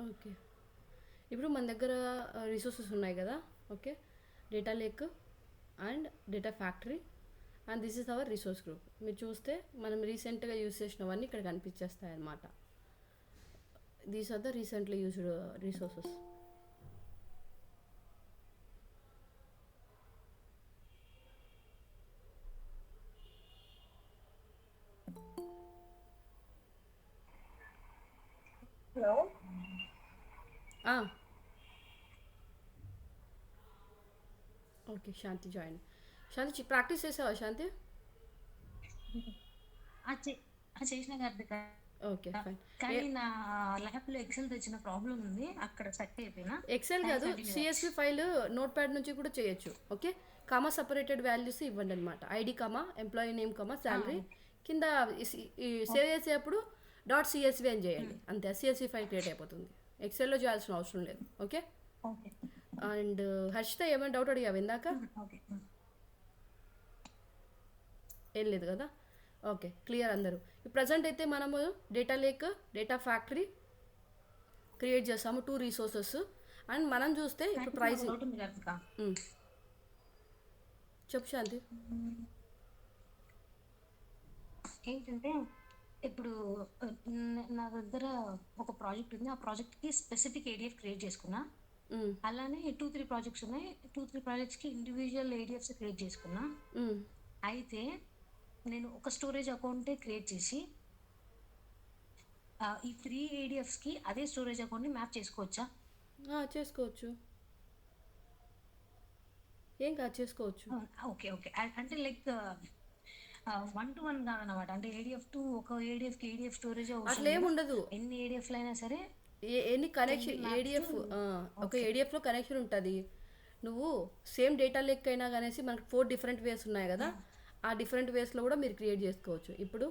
Okay. ఇప్పుడు మన దగ్గర రిసోర్సెస్ ఉన్నాయి కదా. Okay. Data lake and data factory and this is our resource group. మీరు చూస్తే మనం రీసెంట్గా యూస్ చేసినవన్నీ ఇక్కడ కనిపించేస్తాయి అన్నమాట. These are the recently used resources. Hello. Okay, Shanti join. Shanti practice చేసావా శాంతి? చేసిన కార్తిక. Okay fine. కానీ నా ల్యాప్ లో ఎక్సెల్ తెచ్చిన ప్రాబ్లం ఉంది, అక్కడ సెట్ అయిపోయినా. ఎక్సెల్ కాదు, సిఎస్వి ఫైల్ నోట్ ప్యాడ్ నుంచి కూడా చేయొచ్చు. ఓకే, కామా సపరేటెడ్ వాల్యూస్ ఇవ్వండి అనమాట. ID comma employee name comma salary కింద సేవ్ చేసేటప్పుడు డాట్ సిఎస్వి అని చేయండి, అంతే. సిఎస్వి ఫైల్ క్రియేట్ అయిపోతుంది. ఎక్సెల్లో చేయాల్సిన అవసరం లేదు. ఓకే. అండ్ హర్షిత ఏమైనా డౌట్ అడిగావు ఇందాక? ఏం లేదు కదా. ఓకే, క్లియర్ అందరూ. ప్రజెంట్ అయితే మనము data lake, data factory create చేస్తాము, 2 రిసోర్సెస్. అండ్ మనం చూస్తే ఇప్పుడు ప్రైసింగ్ చెప్పు శాంతి. ఏంటంటే ఇప్పుడు నా దగ్గర ఒక ప్రాజెక్ట్ ఉంది, ఆ ప్రాజెక్ట్కి స్పెసిఫిక్ ఏడిఎఫ్ క్రియేట్ చేసుకున్నా. అలానే 2-3 ప్రాజెక్ట్స్ ఉన్నాయి, 2-3 ప్రాజెక్ట్స్కి ఇండివిజువల్ ఏడిఎఫ్స్ క్రియేట్ చేసుకున్నా. అయితే నేను ఒక స్టోరేజ్ అకౌంటే క్రియేట్ చేసి ఈ 3 ఏడిఎఫ్స్కి అదే స్టోరేజ్ అకౌంట్ని మ్యాప్ చేసుకోవచ్చా? చేసుకోవచ్చు, ఏం కాదు, చేసుకోవచ్చు. Okay okay. అంటే లైక్ 1-to-1 కాదనమాట. అంటే ఏడిఎఫ్ టు ఒక ఏడిఎఫ్కి ఏడిఎఫ్ స్టోరేజ్ అట్లా ఏమి ఉండదు. ఎన్ని ఏడిఎఫ్లు అయినా సరే ఎన్ని కనెక్షన్ ఏడిఎఫ్ ఒక ఏడిఎఫ్లో కనెక్షన్ ఉంటుంది. నువ్వు సేమ్ డేటా లెక్క అయినా కానీ మనకు 4 డిఫరెంట్ వేస్ ఉన్నాయి కదా, ఆ డిఫరెంట్ వేస్లో కూడా మీరు క్రియేట్ చేసుకోవచ్చు. ఇప్పుడు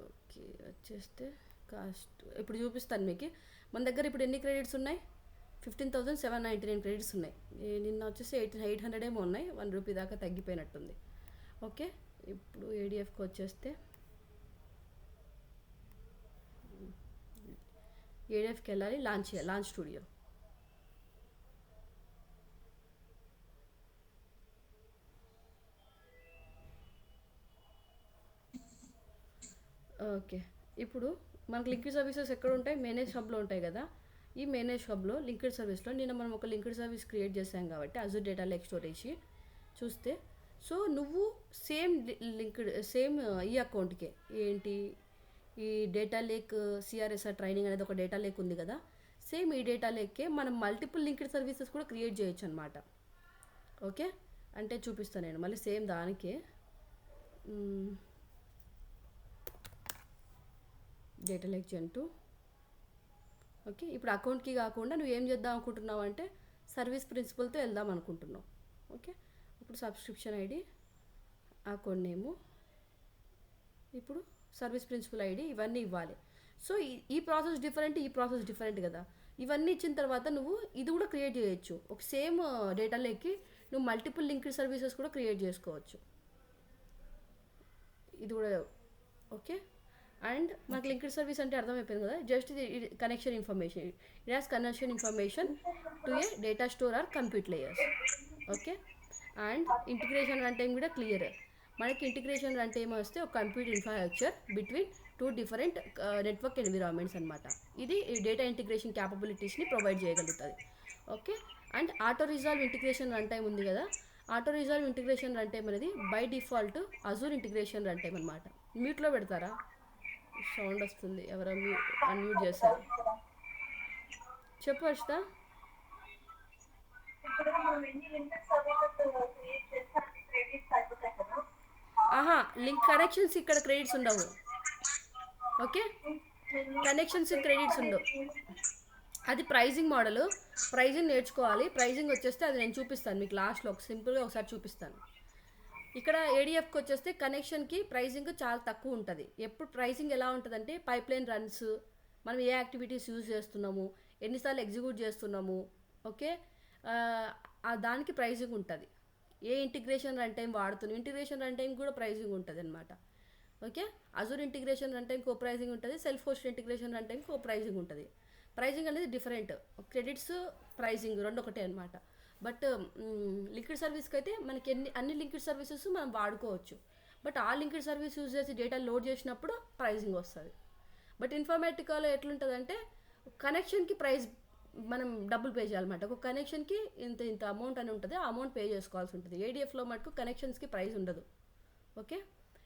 ఓకే వచ్చేస్తే కాస్ట్ ఇప్పుడు చూపిస్తాను మీకు. మన దగ్గర ఇప్పుడు ఎన్ని క్రెడిట్స్ ఉన్నాయి? 15,799 క్రెడిట్స్ ఉన్నాయి. నిన్న వచ్చేసి 800 ఏమో ఉన్నాయి, 1 రూపీ దాకా తగ్గిపోయినట్టుంది. ఓకే, ఇప్పుడు ఏడిఎఫ్కి వచ్చేస్తే ఏడిఎఫ్కి వెళ్ళాలి, లాంచ్ చేయాలి, లాంచ్ స్టూడియో. ఓకే, ఇప్పుడు మనకు లింక్డ్ సర్వీసెస్ ఎక్కడ ఉంటాయి? మేనేజ్ హబ్లో ఉంటాయి కదా. ఈ మేనేజ్ హబ్లో లింక్డ్ సర్వీస్లో నిన్న మనం ఒక లింక్డ్ సర్వీస్ క్రియేట్ చేసాం కాబట్టి అజూర్ డేటా లేక్ స్టోరేజ్ చూస్తే, సో నువ్వు సేమ్ లింక్డ్ సేమ్ ఈ అకౌంట్కే ఏంటి ఈ డేటా లేక్ సిఆర్ఎస్ఆర్ ట్రైనింగ్ అనేది ఒక డేటా లేక్ ఉంది కదా, సేమ్ ఈ డేటా లేక్కే మనం మల్టిపుల్ లింక్డ్ సర్వీసెస్ కూడా క్రియేట్ చేయొచ్చు అనమాట. ఓకే, అంటే చూపిస్తాను నేను మళ్ళీ సేమ్ దానికే. Data lake జెన్2. ఓకే, ఇప్పుడు అకౌంట్కి కాకుండా నువ్వు ఏం చేద్దాం అనుకుంటున్నావు అంటే సర్వీస్ ప్రిన్సిపల్తో వెళ్దాం అనుకుంటున్నావు. ఓకే, ఇప్పుడు సబ్స్క్రిప్షన్ ఐడి, అకౌంట్ నేము, ఇప్పుడు సర్వీస్ ప్రిన్సిపల్ ఐడి, ఇవన్నీ ఇవ్వాలి. సో ఈ ప్రాసెస్ డిఫరెంట్, ఈ ప్రాసెస్ డిఫరెంట్ కదా. ఇవన్నీ ఇచ్చిన తర్వాత నువ్వు ఇది కూడా క్రియేట్ చేయొచ్చు. ఒక సేమ్ డేటా లేక్కి నువ్వు మల్టిపుల్ లింక్డ్ సర్వీసెస్ కూడా క్రియేట్ చేసుకోవచ్చు. ఇది కూడా ఓకే. అండ్ మనకు లింక్డ్ సర్వీస్ అంటే అర్థమైపోయింది కదా, జస్ట్ ఇది connection information. It has connection information to a data store or compute layers. Okay, and integration run time కూడా క్లియర్. మనకి ఇంటిగ్రేషన్ రన్ టైం వస్తే ఒక computer infrastructure between 2 different network environments అనమాట. ఇది డేటా ఇంటిగ్రేషన్ క్యాపబిలిటీస్ని provide చేయగలుగుతుంది. Okay, and auto resolve integration run time ఉంది కదా, auto resolve integration run time అనేది by default Azure integration run time అనమాట. మ్యూట్లో పెడతారా? సౌండ్ వస్తుంది, ఎవరో అన్మ్యూట్ చేశారు. చెప్పు హర్షిత. లింక్ కనెక్షన్స్ ఇక్కడ క్రెడిట్స్ ఉండవు. ఓకే, కనెక్షన్స్ క్రెడిట్స్ ఉండవు. అది ప్రైజింగ్ మోడల్. ప్రైజింగ్ నేర్చుకోవాలి. ప్రైజింగ్ వచ్చేస్తే అది నేను చూపిస్తాను మీకు లాస్ట్లో, ఒక సింపుల్గా ఒకసారి చూపిస్తాను. ఇక్కడ ఏడిఎఫ్కి వచ్చేస్తే కనెక్షన్కి ప్రైజింగ్ చాలా తక్కువ ఉంటుంది. ఎప్పుడు ప్రైజింగ్ ఎలా ఉంటుందంటే పైప్లైన్ రన్స్, మనం ఏ యాక్టివిటీస్ యూజ్ చేస్తున్నాము, ఎన్నిసార్లు ఎగ్జిక్యూట్ చేస్తున్నాము, ఓకే, దానికి ప్రైజింగ్ ఉంటుంది. ఏ ఇంటిగ్రేషన్ రన్ టైం వాడుతున్నాం, ఇంటిగ్రేషన్ రన్ టైం కూడా ప్రైజింగ్ ఉంటుంది అనమాట. Okay, Azure integration run time కో ప్రైజింగ్ ఉంటుంది, self host integration run time కో ప్రైజింగ్ ఉంటుంది. ప్రైజింగ్ అనేది డిఫరెంట్, క్రెడిట్స్ ప్రైజింగ్ రెండు ఒకటే అనమాట. బట్ లింక్డ్ సర్వీస్కి అయితే మనకి అన్ని లింక్డ్ సర్వీసెస్ మనం వాడుకోవచ్చు. బట్ ఆ లింక్డ్ సర్వీస్ యూజ్ చేసి డేటా లోడ్ చేసినప్పుడు ప్రైజింగ్ వస్తుంది. బట్ ఇన్ఫర్మేటికాలో ఎట్లుంటుందంటే కనెక్షన్కి ప్రైస్ మనం డబ్బులు పే చేయాలన్నమాట. ఒక కనెక్షన్కి ఇంత ఇంత అమౌంట్ అని ఉంటుంది, ఆ అమౌంట్ పే చేసుకోవాల్సి ఉంటుంది. ఏడిఎఫ్లో మటుకు కనెక్షన్స్కి ప్రైస్ ఉండదు. ఓకే,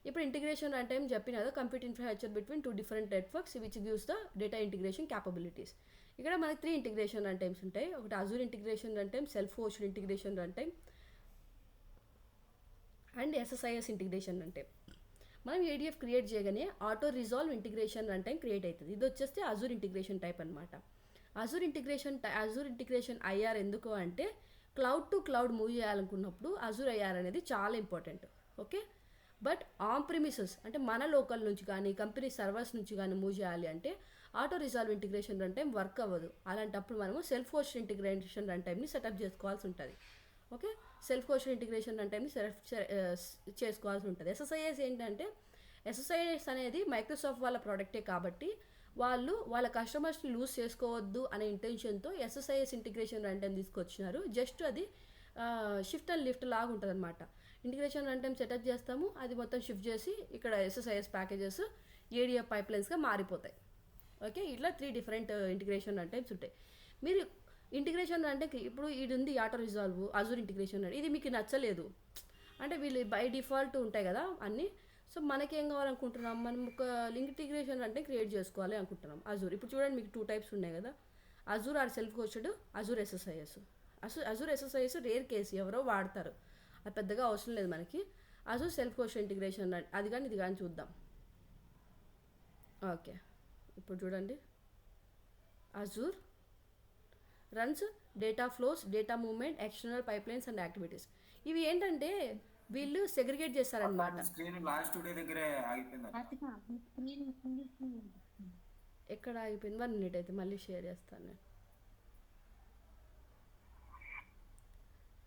ఇప్పుడు ఇంటిగ్రేషన్ అంటే ఏం చెప్పిన కదా, computer infrastructure between 2 different networks which gives the data integration capabilities. ఇక్కడ మనకి 3 ఇంటిగ్రేషన్ రన్ టైమ్స్ ఉంటాయి. ఒకటి Azure integration run time, self hosted integration run time and SSIS integration run time. మనం ఏడిఎఫ్ క్రియేట్ చేయగానే auto resolve integration run time create అవుతుంది. ఇది వచ్చేస్తే Azure integration type అనమాట. అజూర్ ఇంటిగ్రేషన్ ఐఆర్ ఎందుకు అంటే క్లౌడ్ టు క్లౌడ్ మూవ్ చేయాలనుకున్నప్పుడు Azure IR అనేది చాలా important. Okay, but on premises అంటే మన లోకల్ నుంచి కానీ కంపెనీ సర్వర్స్ నుంచి కానీ మూవ్ చేయాలి అంటే auto resolve integration run time work అవ్వదు. అలాంటప్పుడు మనము సెల్ఫ్ హోస్టెడ్ ఇంటిగ్రేషన్ రన్ టైంని సెటప్ చేసుకోవాల్సి ఉంటుంది. Okay, self hosted integration run టైంని చేసుకోవాల్సి ఉంటుంది. ఎస్ఎస్ఐఎస్ ఏంటంటే ఎస్ఎస్ఐఎస్ అనేది మైక్రోసాఫ్ట్ వాళ్ళ ప్రోడక్టే కాబట్టి వాళ్ళు వాళ్ళ కస్టమర్స్ని లూజ్ చేసుకోవద్దు అనే ఇంటెన్షన్తో ఎస్ఎస్ఐఎస్ ఇంటిగ్రేషన్ రన్ టైం తీసుకొచ్చినారు. జస్ట్ అది షిఫ్ట్ అండ్ లిఫ్ట్ లాగా ఉంటుంది అనమాట. ఇంటిగ్రేషన్ రన్ టైం సెటప్ చేస్తాము, అది మొత్తం షిఫ్ట్ చేసి ఇక్కడ ఎస్ఎస్ఐఎస్ ప్యాకేజెస్ ఏడిఎఫ్ పైప్లైన్స్గా మారిపోతాయి. ఓకే, ఇట్లా 3 డిఫరెంట్ ఇంటిగ్రేషన్ రన్ టైమ్స్ ఉంటాయి. మీరు ఇంటిగ్రేషన్ అంటే ఇప్పుడు ఇది ఉంది ఆటో రిజాల్వ్ అజూర్ ఇంటిగ్రేషన్, ఇది మీకు నచ్చలేదు అంటే వీళ్ళు బై డిఫాల్ట్ ఉంటాయి కదా అన్నీ. సో మనకేం కావాలనుకుంటున్నాం, మనం ఒక లింక్ ఇంటిగ్రేషన్ అంటే క్రియేట్ చేసుకోవాలి అనుకుంటున్నాం. అజూర్ ఇప్పుడు చూడండి మీకు 2 టైప్స్ ఉన్నాయి కదా, Azure or self hosted, Azure SSIS. Azure SSIS rare case, ఎవరో వాడతారు, అది పెద్దగా అవసరం లేదు మనకి. అజూర్ సెల్ఫ్ హోస్టెడ్ ఇంటిగ్రేషన్ అది కానీ ఇది కానీ చూద్దాం. ఓకే, ఇప్పుడు చూడండి Azure runs data flows, data movement, external pipelines and activities. ఇవి ఏంటంటే వీళ్ళు సెగ్రిగేట్ చేస్తారనమాట. ఎక్కడ ఆగిపోయింది? 1 మినిట్ అయితే మళ్ళీ షేర్ చేస్తాను నేను.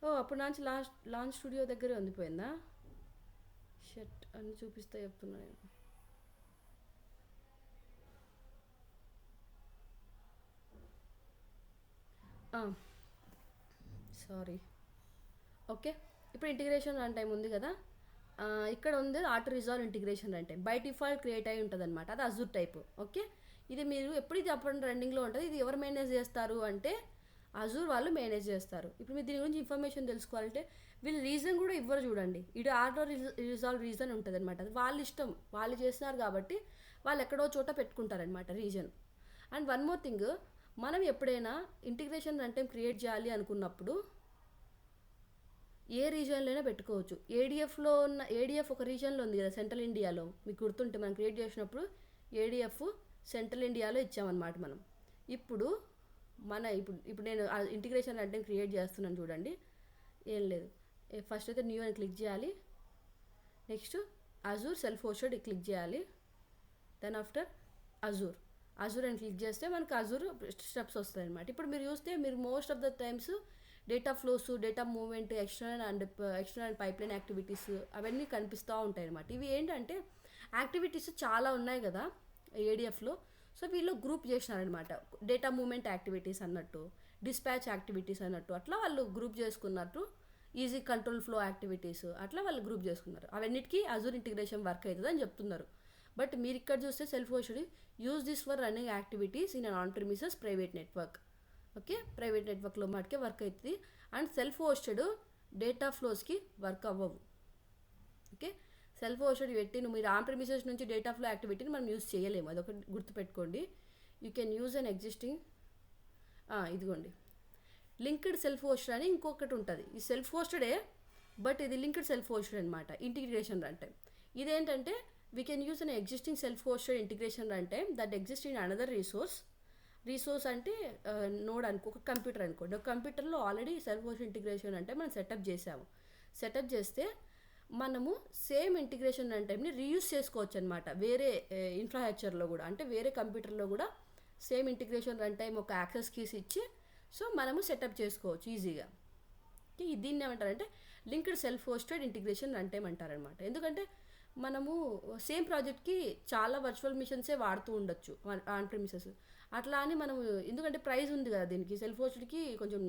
ఓ అప్పుడు నుంచి లాంచ్ స్టూడియో దగ్గరే ఉండిపోయిందా? షట్ అని చూపిస్తే చెప్తున్నా నేను. సారీ. ఓకే, ఇప్పుడు ఇంటిగ్రేషన్ రన్ టైం ఉంది కదా, ఇక్కడ ఉంది auto resolve integration run time. By default create అయి ఉంటుంది అనమాట, అది అజూర్ టైప్. ఓకే, ఇది మీరు ఎప్పుడు ఇది అప్పుడు రన్నింగ్లో ఉంటుంది. ఇది ఎవరు మేనేజ్ చేస్తారు అంటే అజూర్ వాళ్ళు మేనేజ్ చేస్తారు. ఇప్పుడు మీరు దీని గురించి ఇన్ఫర్మేషన్ తెలుసుకోవాలంటే వీళ్ళు రీజన్ కూడా ఇవ్వరు చూడండి. ఇది ఆటో రిజాల్వ్ రీజన్ ఉంటుంది అనమాట, అది వాళ్ళ ఇష్టం, వాళ్ళు చేస్తున్నారు కాబట్టి వాళ్ళు ఎక్కడో చోట పెట్టుకుంటారనమాట reason. And one more thing, మనం ఎప్పుడైనా ఇంటిగ్రేషన్ రన్ టైం క్రియేట్ చేయాలి అనుకున్నప్పుడు ఏ రీజన్లో అయినా పెట్టుకోవచ్చు. ఏడిఎఫ్ ఒక రీజన్లో ఉంది కదా సెంట్రల్ ఇండియాలో, మీకు గుర్తుంటే మనం క్రియేట్ చేసినప్పుడు ఏడిఎఫ్ సెంట్రల్ ఇండియాలో ఇచ్చామన్నమాట మనం. ఇప్పుడు నేను ఇంటిగ్రేషన్ రన్ టైం క్రియేట్ చేస్తున్నాను చూడండి. ఏం లేదు, ఫస్ట్ అయితే న్యూ అని క్లిక్ చేయాలి, next Azure self hosted click చేయాలి, దెన్ ఆఫ్టర్ అజూర్ అని క్లిక్ చేస్తే మనకు అజూర్ స్టెప్స్ వస్తాయి అనమాట. ఇప్పుడు మీరు చూస్తే మీరు most of the times data flows, data movement, external pipeline activities అవన్నీ కనిపిస్తూ ఉంటాయి అనమాట. ఇవి ఏంటంటే యాక్టివిటీస్ చాలా ఉన్నాయి కదా ఏడిఎఫ్లో, సో వీళ్ళు గ్రూప్ చేసినారనమాట. డేటా మూవ్మెంట్ యాక్టివిటీస్ అన్నట్టు, డిస్పాచ్ యాక్టివిటీస్ అన్నట్టు, అట్లా వాళ్ళు గ్రూప్ చేసుకున్నట్టు, ఈజీ కంట్రోల్ ఫ్లో యాక్టివిటీస్ అట్లా వాళ్ళు గ్రూప్ చేసుకున్నారు. అవన్నిటికీ అజూర్ ఇంటిగ్రేషన్ వర్క్ అవుతుంది అని చెప్తున్నారు. బట్ మీరు ఇక్కడ చూస్తే self hosted use this for running activities in on premises private network. Okay, private నెట్వర్క్లో మటుకే వర్క్ అవుతుంది. అండ్ సెల్ఫ్ హోస్టెడ్ డేటా ఫ్లోస్కి వర్క్ అవ్వవు. ఓకే, సెల్ఫ్ హోస్టెడ్ పెట్టి మీరు ఆన్ ప్రిమిసెస్ నుంచి డేటా ఫ్లో యాక్టివిటీని మనం యూజ్ చేయలేము, అదొకటి గుర్తుపెట్టుకోండి. You can use an existing, ఇదిగోండి లింక్డ్ సెల్ఫ్ హోస్టెడ్ అని ఇంకొకటి ఉంటుంది. ఈ సెల్ఫ్ హోస్టెడే బట్ ఇది లింక్డ్ సెల్ఫ్ హోస్టెడ్ అనమాట. ఇంటిగ్రేషన్ రన్ టైం ఇదేంటంటే we can use an existing self hosted integration run time that exist in another resource అంటే నోడ్ అనుకో, ఒక కంప్యూటర్ అనుకోండి. ఒక కంప్యూటర్లో ఆల్రెడీ సెల్ఫ్ హోస్టెడ్ ఇంటిగ్రేషన్ అంటే మనం సెటప్ చేస్తే మనము సేమ్ ఇంటిగ్రేషన్ రన్ టైంని రీయూజ్ చేసుకోవచ్చు అనమాట. వేరే ఇన్ఫ్రాస్ట్రక్చర్లో కూడా, అంటే వేరే కంప్యూటర్లో కూడా సేమ్ ఇంటిగ్రేషన్ రన్ టైం ఒక యాక్సెస్ కీస్ ఇచ్చి సో మనము సెటప్ చేసుకోవచ్చు ఈజీగా. దీన్ని ఏమంటారంటే linked self hosted integration run time అంటారనమాట. ఎందుకంటే మనము సేమ్ ప్రాజెక్ట్కి చాలా వర్చువల్ మిషన్సే వాడుతూ ఉండొచ్చు ఆన్ ప్రిమిసెస్. అట్లా అని మనం, ఎందుకంటే ప్రైస్ ఉంది కదా దీనికి, సెల్ఫ్ హోస్టెడ్కి కొంచెం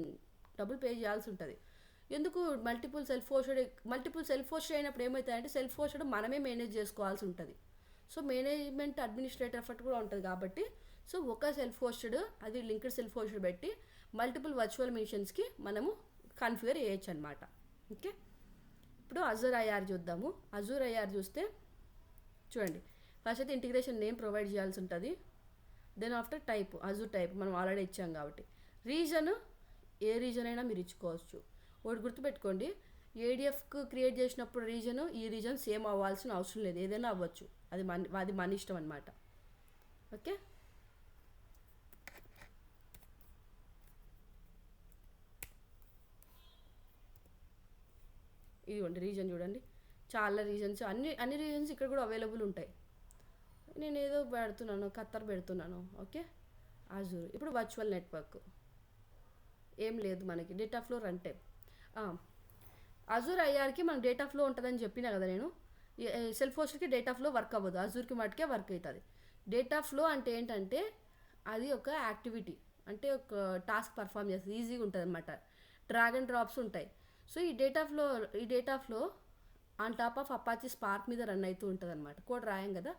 డబ్బులు పే చేయాల్సి ఉంటుంది. ఎందుకు మల్టిపుల్ సెల్ఫ్ హోస్టెడ్ అయినప్పుడు ఏమవుతాయంటే సెల్ఫ్ హోస్టెడ్ మనమే మేనేజ్ చేసుకోవాల్సి ఉంటుంది. సో మేనేజ్మెంట్ అడ్మినిస్ట్రేటర్ ఎఫర్ట్ కూడా ఉంటుంది కాబట్టి, సో ఒక సెల్ఫ్ హోస్టెడ్, అది లింక్డ్ సెల్ఫ్ హోస్టెడ్ పెట్టి మల్టిపుల్ వర్చువల్ మిషన్స్కి మనము కన్ఫిగర్ చేయొచ్చు అనమాట. ఓకే, ఇప్పుడు అజూర్ ఐఆర్ చూద్దాము. అజూర్ ఐఆర్ చూస్తే చూడండి, ఫస్ట్ అయితే ఇంటిగ్రేషన్ నేమ్ ప్రొవైడ్ చేయాల్సి ఉంటుంది. Then after type, Azure type మనం ఆల్రెడీ ఇచ్చాం కాబట్టి. రీజన్, ఏ రీజన్ అయినా మీరు ఇచ్చుకోవచ్చు. ఒకటి గుర్తుపెట్టుకోండి, ఏడిఎఫ్కు క్రియేట్ చేసినప్పుడు రీజన్, ఈ రీజన్ సేమ్ అవ్వాల్సిన అవసరం లేదు, ఏదైనా అవ్వచ్చు, అది మన ఇష్టం అనమాట. ఓకే, ఇదిగోండి రీజన్ చూడండి, చాలా రీజన్స్, అన్ని రీజన్స్ ఇక్కడ కూడా అవైలబుల్ ఉంటాయి. నేను ఏదో పెడుతున్నాను, ఖత్తర్ పెడుతున్నాను. Okay, Azure. ఇప్పుడు వర్చువల్ నెట్వర్క్ ఏం లేదు మనకి, data flow run time. Azure ఐఆర్కి మనకు డేటా ఫ్లో ఉంటుందని చెప్పినా కదా నేను. సెల్ఫ్ హోస్టెడ్కి డేటా ఫ్లో వర్క్ అవ్వదు, అజూర్కి మటుకే వర్క్ అవుతుంది. డేటా ఫ్లో అంటే ఏంటంటే అది ఒక యాక్టివిటీ, అంటే ఒక టాస్క్ పర్ఫామ్ చేస్తుంది, ఈజీగా ఉంటుంది అనమాట. డ్రాగ్ అండ్ డ్రాప్స్ ఉంటాయి. సో ఈ data flow on top of Apache spark మీద రన్ అవుతూ ఉంటుంది అనమాట. కోడ్ రాయం కదా,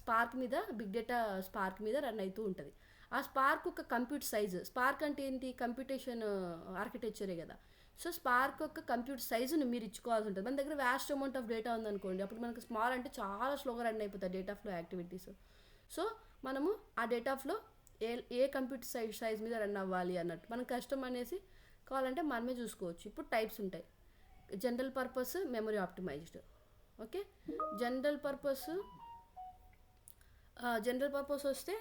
స్పార్క్ మీద, బిగ్ డేటా స్పార్క్ మీద రన్ అవుతూ ఉంటుంది. ఆ స్పార్క్ ఒక కంప్యూట్ సైజు, స్పార్క్ అంటే ఏంటి, కంప్యూటేషన్ ఆర్కిటెక్చరే కదా. సో స్పార్క్ యొక్క కంప్యూట్ సైజును మీరు ఇచ్చుకోవాల్సి ఉంటుంది. మన దగ్గర వ్యాస్ట్ అమౌంట్ ఆఫ్ డేటా ఉందనుకోండి, అప్పుడు మనకు స్మాల్ అంటే చాలా స్లోగా రన్ అయిపోతాయి డేటా ఫ్లో యాక్టివిటీస్. సో మనము ఆ డేటా ఫ్లో ఏ కంప్యూటర్ సైజ్ మీద రన్ అవ్వాలి అన్నట్టు మనం కష్టం అనేసి కావాలంటే మనమే చూసుకోవచ్చు. ఇప్పుడు టైప్స్ ఉంటాయి, general purpose, memory optimised. Okay, general purpose వస్తే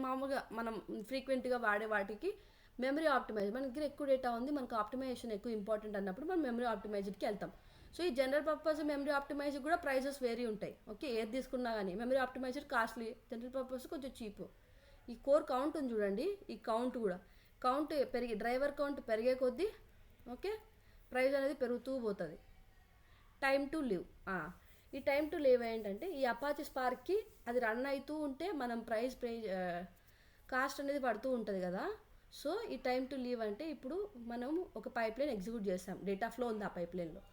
మామూలుగా మనం ఫ్రీక్వెంట్గా వాడే వాటికి మెమరీ ఆప్టిమైజ్, మన దగ్గర ఎక్కువ డేటా ఉంది, మనకు ఆప్టిమైజేషన్ ఎక్కువ ఇంపార్టెంట్ అన్నప్పుడు మనం మెమరీ ఆప్టిమైజ్డ్కి వెళ్తాం. సో ఈ జనరల్ పర్పస్, మెమరీ ఆప్టిమైజ్డ్ కూడా ప్రైజెస్ వేరీ ఉంటాయి. ఓకే, ఏది తీసుకున్నా కానీ memory optimised costly, general purpose కొంచెం చీప్. ఈ కోర్ కౌంట్ ఉంది చూడండి, ఈ కౌంట్ డ్రైవర్ కౌంట్ పెరిగే కొద్దీ ఓకే ప్రైస్ అనేది పెరుగుతూ పోతుంది. టైమ్ టు లివ్, ఈ టైమ్ టు లివ్ ఏంటంటే ఈ అపాచీ స్పార్క్కి అది రన్ అవుతూ ఉంటే మనం కాస్ట్ అనేది పడుతూ ఉంటుంది కదా. సో ఈ టైమ్ టు లివ్ అంటే ఇప్పుడు మనం ఒక పైప్ లైన్ ఎగ్జిక్యూట్ చేస్తాం, డేటా ఫ్లో ఉంది ఆ పైప్ లైన్లో.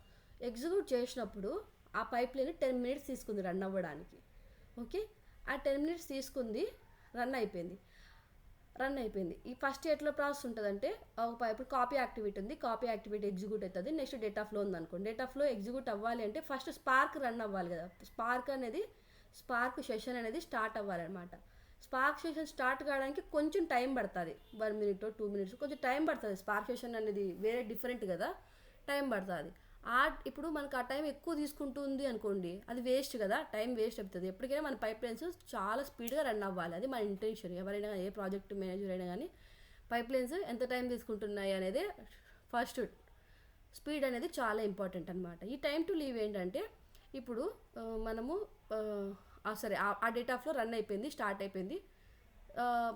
ఎగ్జిక్యూట్ చేసినప్పుడు ఆ పైప్ లైన్ 10 minutes తీసుకుంది రన్ అవ్వడానికి. ఓకే, ఆ 10 minutes తీసుకుంది, రన్ అయిపోయింది. ఈ ఫస్ట్ ఎట్లా ప్రాసెస్ ఉంటుందంటే, ఇప్పుడు కాపీ యాక్టివిటీ ఉంది, కాపీ యాక్టివిటీ ఎగ్జిక్యూట్ అవుతుంది. నెక్స్ట్ డేటా ఫ్లో ఉంది అనుకోండి, డేటా ఫ్లో ఎగ్జిక్యూట్ అవ్వాలి అంటే ఫస్ట్ స్పార్క్ రన్ అవ్వాలి కదా. స్పార్క్ సెషన్ అనేది స్టార్ట్ అవ్వాలన్నమాట. స్పార్క్ సెషన్ స్టార్ట్ కావడానికి కొంచెం టైం పడుతుంది, 1 minute 2 minutes కొంచెం టైం పడుతుంది. స్పార్క్ సెషన్ అనేది వేరే డిఫరెంట్ కదా, టైం పడుతుంది. ఇప్పుడు మనకు ఆ టైం ఎక్కువ తీసుకుంటుంది అనుకోండి, అది వేస్ట్ కదా, టైం వేస్ట్ అవుతుంది. ఎప్పటికైనా మన పైప్ లైన్స్ చాలా స్పీడ్గా రన్ అవ్వాలి, అది మన ఇంటెన్షన్. ఎవరైనా ఏ ప్రాజెక్ట్ మేనేజర్ అయినా కానీ పైప్ లైన్స్ ఎంత టైం తీసుకుంటున్నాయి అనేది ఫస్ట్, స్పీడ్ అనేది చాలా ఇంపార్టెంట్ అనమాట. ఈ టైం టు లీవ్ ఏంటంటే ఇప్పుడు మనము ఆ డేటా ఫ్లో రన్ అయిపోయింది, స్టార్ట్ అయిపోయింది.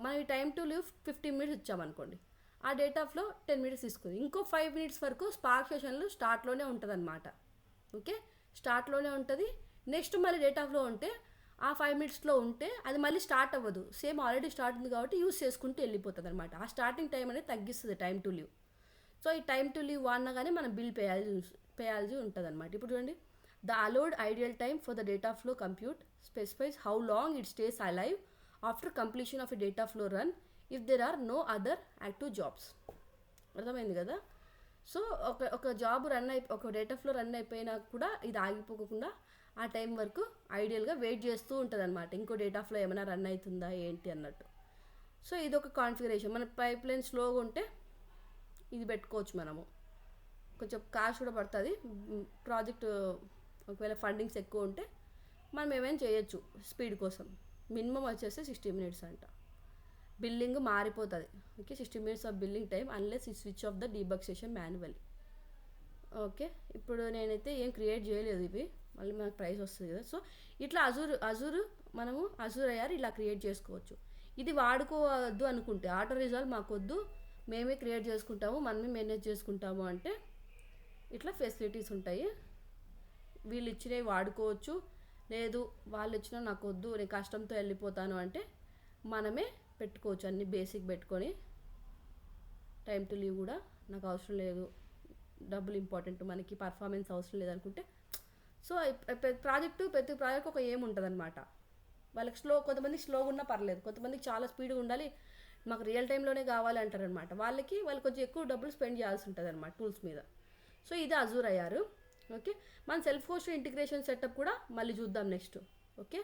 మనం ఈ టైం టు లీవ్ 15 minutes ఇచ్చామనుకోండి, ఆ డేటా ఫ్లో 10 minutes తీసుకుంది. ఇంకో 5 minutes వరకు స్పార్క్ సెషన్లు స్టార్ట్లోనే ఉంటుంది అనమాట. ఓకే, స్టార్ట్లోనే ఉంటుంది. నెక్స్ట్ మళ్ళీ డేటా ఫ్లో ఉంటే ఆ 5 minutesలో ఉంటే అది మళ్ళీ స్టార్ట్ అవ్వదు, సేమ్ ఆల్రెడీ స్టార్ట్ ఉంది కాబట్టి యూస్ చేసుకుంటూ వెళ్ళిపోతుంది అనమాట. ఆ స్టార్టింగ్ టైం అనేది తగ్గిస్తుంది టైం టు లీవ్. సో ఈ టైం టు లీవ్ వాడినా కానీ మనం బిల్ పేయాల్సి ఉంటుంది అనమాట. ఇప్పుడు చూడండి, the allowed idle time for the data flow compute specifies how long it stays alive after completion of a data flow run if there are no other active jobs. అర్థమైంది కదా. సో ఒక job ఒక data flow run అయిపోయినా కూడా ఇది ఆగిపోకుండా ఆ time వరకు ఐడియల్గా wait చేస్తూ ఉంటుంది అనమాట, ఇంకో డేటా ఫ్లో ఏమైనా రన్ అవుతుందా ఏంటి అన్నట్టు. సో ఇది ఒక కాన్ఫిగరేషన్. మన పైప్ లైన్ స్లోగా ఉంటే ఇది పెట్టుకోవచ్చు మనము, కొంచెం కాస్ట్ కూడా పడుతుంది. ప్రాజెక్ట్ ఒకవేళ ఫండింగ్స్ ఎక్కువ ఉంటే మనం ఏమైనా చేయొచ్చు స్పీడ్ కోసం. మినిమం వచ్చేసి 60 minutes అంట. బిల్లింగ్ మారిపోతుంది. Okay, 60 minutes off billing time unless ఈ switch off the debug session manually. Okay, ఇప్పుడు నేనైతే ఏం క్రియేట్ చేయలేదు, ఇవి మళ్ళీ మనకు ప్రైస్ వస్తుంది కదా. సో ఇట్లా మనము అజూర్ ఐఆర్ ఇలా క్రియేట్ చేసుకోవచ్చు. ఇది వాడుకోవద్దు అనుకుంటే, ఆటో రిజాల్వ్ మాకొద్దు, మేమే క్రియేట్ చేసుకుంటాము, మనమే మేనేజ్ చేసుకుంటాము అంటే ఇట్లా ఫెసిలిటీస్ ఉంటాయి. వీళ్ళు ఇచ్చినవి వాడుకోవచ్చు, లేదు వాళ్ళు ఇచ్చిన నాకు వద్దు నేను కష్టంతో వెళ్ళిపోతాను అంటే మనమే పెట్టుకోవచ్చు. అన్ని బేసిక్ పెట్టుకొని టైం టు లీవ్ కూడా నాకు అవసరం లేదు, డబ్బులు ఇంపార్టెంట్, మనకి పర్ఫార్మెన్స్ అవసరం లేదనుకుంటే. సో ప్రతి ప్రాజెక్ట్ ఒక ఏం ఉంటుంది అనమాట. వాళ్ళకి కొంతమంది స్లోగా ఉన్నా పర్లేదు, కొంతమందికి చాలా స్పీడ్గా ఉండాలి, మాకు రియల్ టైంలోనే కావాలి అంటారనమాట. వాళ్ళు కొంచెం ఎక్కువ డబ్బులు స్పెండ్ చేయాల్సి ఉంటుంది అనమాట టూల్స్ మీద. సో ఇది అజూర్ అయ్యారు. ఓకే, మన సెల్ఫ్ హోస్ట్ ఇంటిగ్రేషన్ సెటప్ కూడా మళ్ళీ చూద్దాం నెక్స్ట్. ఓకే,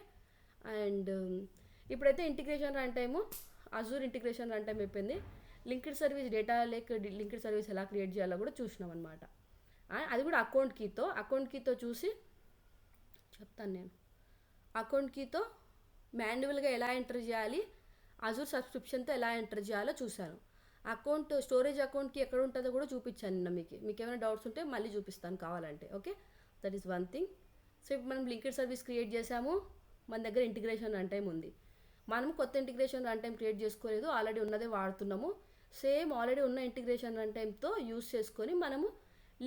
అండ్ ఇప్పుడైతే integration run time Azure integration run time అయిపోయింది. Linked service data lake linked service ఎలా క్రియేట్ చేయాలో కూడా చూసినాం అనమాట. అది కూడా అకౌంట్ కీతో చూసి చెప్తాను నేను. అకౌంట్ కీతో మాన్యువల్గా ఎలా ఎంటర్ చేయాలి, అజూర్ సబ్స్క్రిప్షన్తో ఎలా ఎంటర్ చేయాలో చూశాను. స్టోరేజ్ అకౌంట్కి ఎక్కడ ఉంటుందో కూడా చూపించాను నిన్న. మీకు ఏమైనా డౌట్స్ ఉంటే మళ్ళీ చూపిస్తాను కావాలంటే. Okay, that is one thing. So ఇప్పుడు మనం లింక్డ్ సర్వీస్ క్రియేట్ చేసాము, మన దగ్గర ఇంటిగ్రేషన్ రన్ టైం ఉంది. మనం కొత్త ఇంటిగ్రేషన్ రన్ టైం క్రియేట్ చేసుకోలేదు, ఆల్రెడీ ఉన్నదే వాడుతున్నాము. సేమ్ ఆల్రెడీ ఉన్న ఇంటిగ్రేషన్ రన్ టైంతో యూస్ చేసుకొని మనము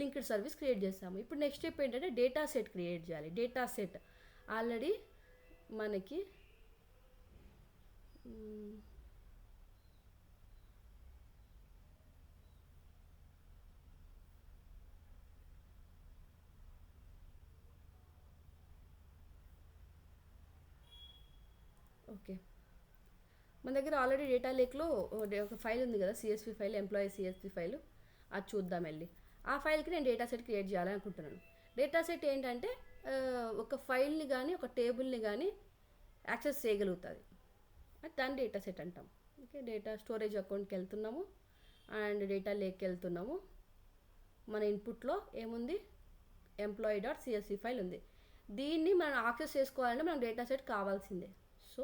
లింక్డ్ సర్వీస్ క్రియేట్ చేసాము. ఇప్పుడు నెక్స్ట్ స్టెప్ ఏంటంటే డేటా సెట్ క్రియేట్ చేయాలి. డేటా సెట్ ఆల్రెడీ మనకి ఓకే, మన దగ్గర ఆల్రెడీ డేటా లేక్లో ఒక ఫైల్ ఉంది కదా, CSV file, employee CSV file. అది చూద్దాం వెళ్ళి. ఆ ఫైల్కి నేను డేటా సెట్ క్రియేట్ చేయాలనుకుంటున్నాను. డేటా సెట్ ఏంటంటే ఒక ఫైల్ని కానీ ఒక టేబుల్ని కానీ యాక్సెస్ చేయగలుగుతుంది, దాన్ని డేటా సెట్ అంటాం. ఓకే, డేటా స్టోరేజ్ అకౌంట్కి వెళ్తున్నాము అండ్ డేటా లేక్కి వెళ్తున్నాము. మన ఇన్పుట్లో ఏముంది, employee.csv ఫైల్ ఉంది. దీన్ని మనం యాక్సెస్ చేసుకోవాలంటే మనకు డేటా సెట్ కావాల్సిందే. సో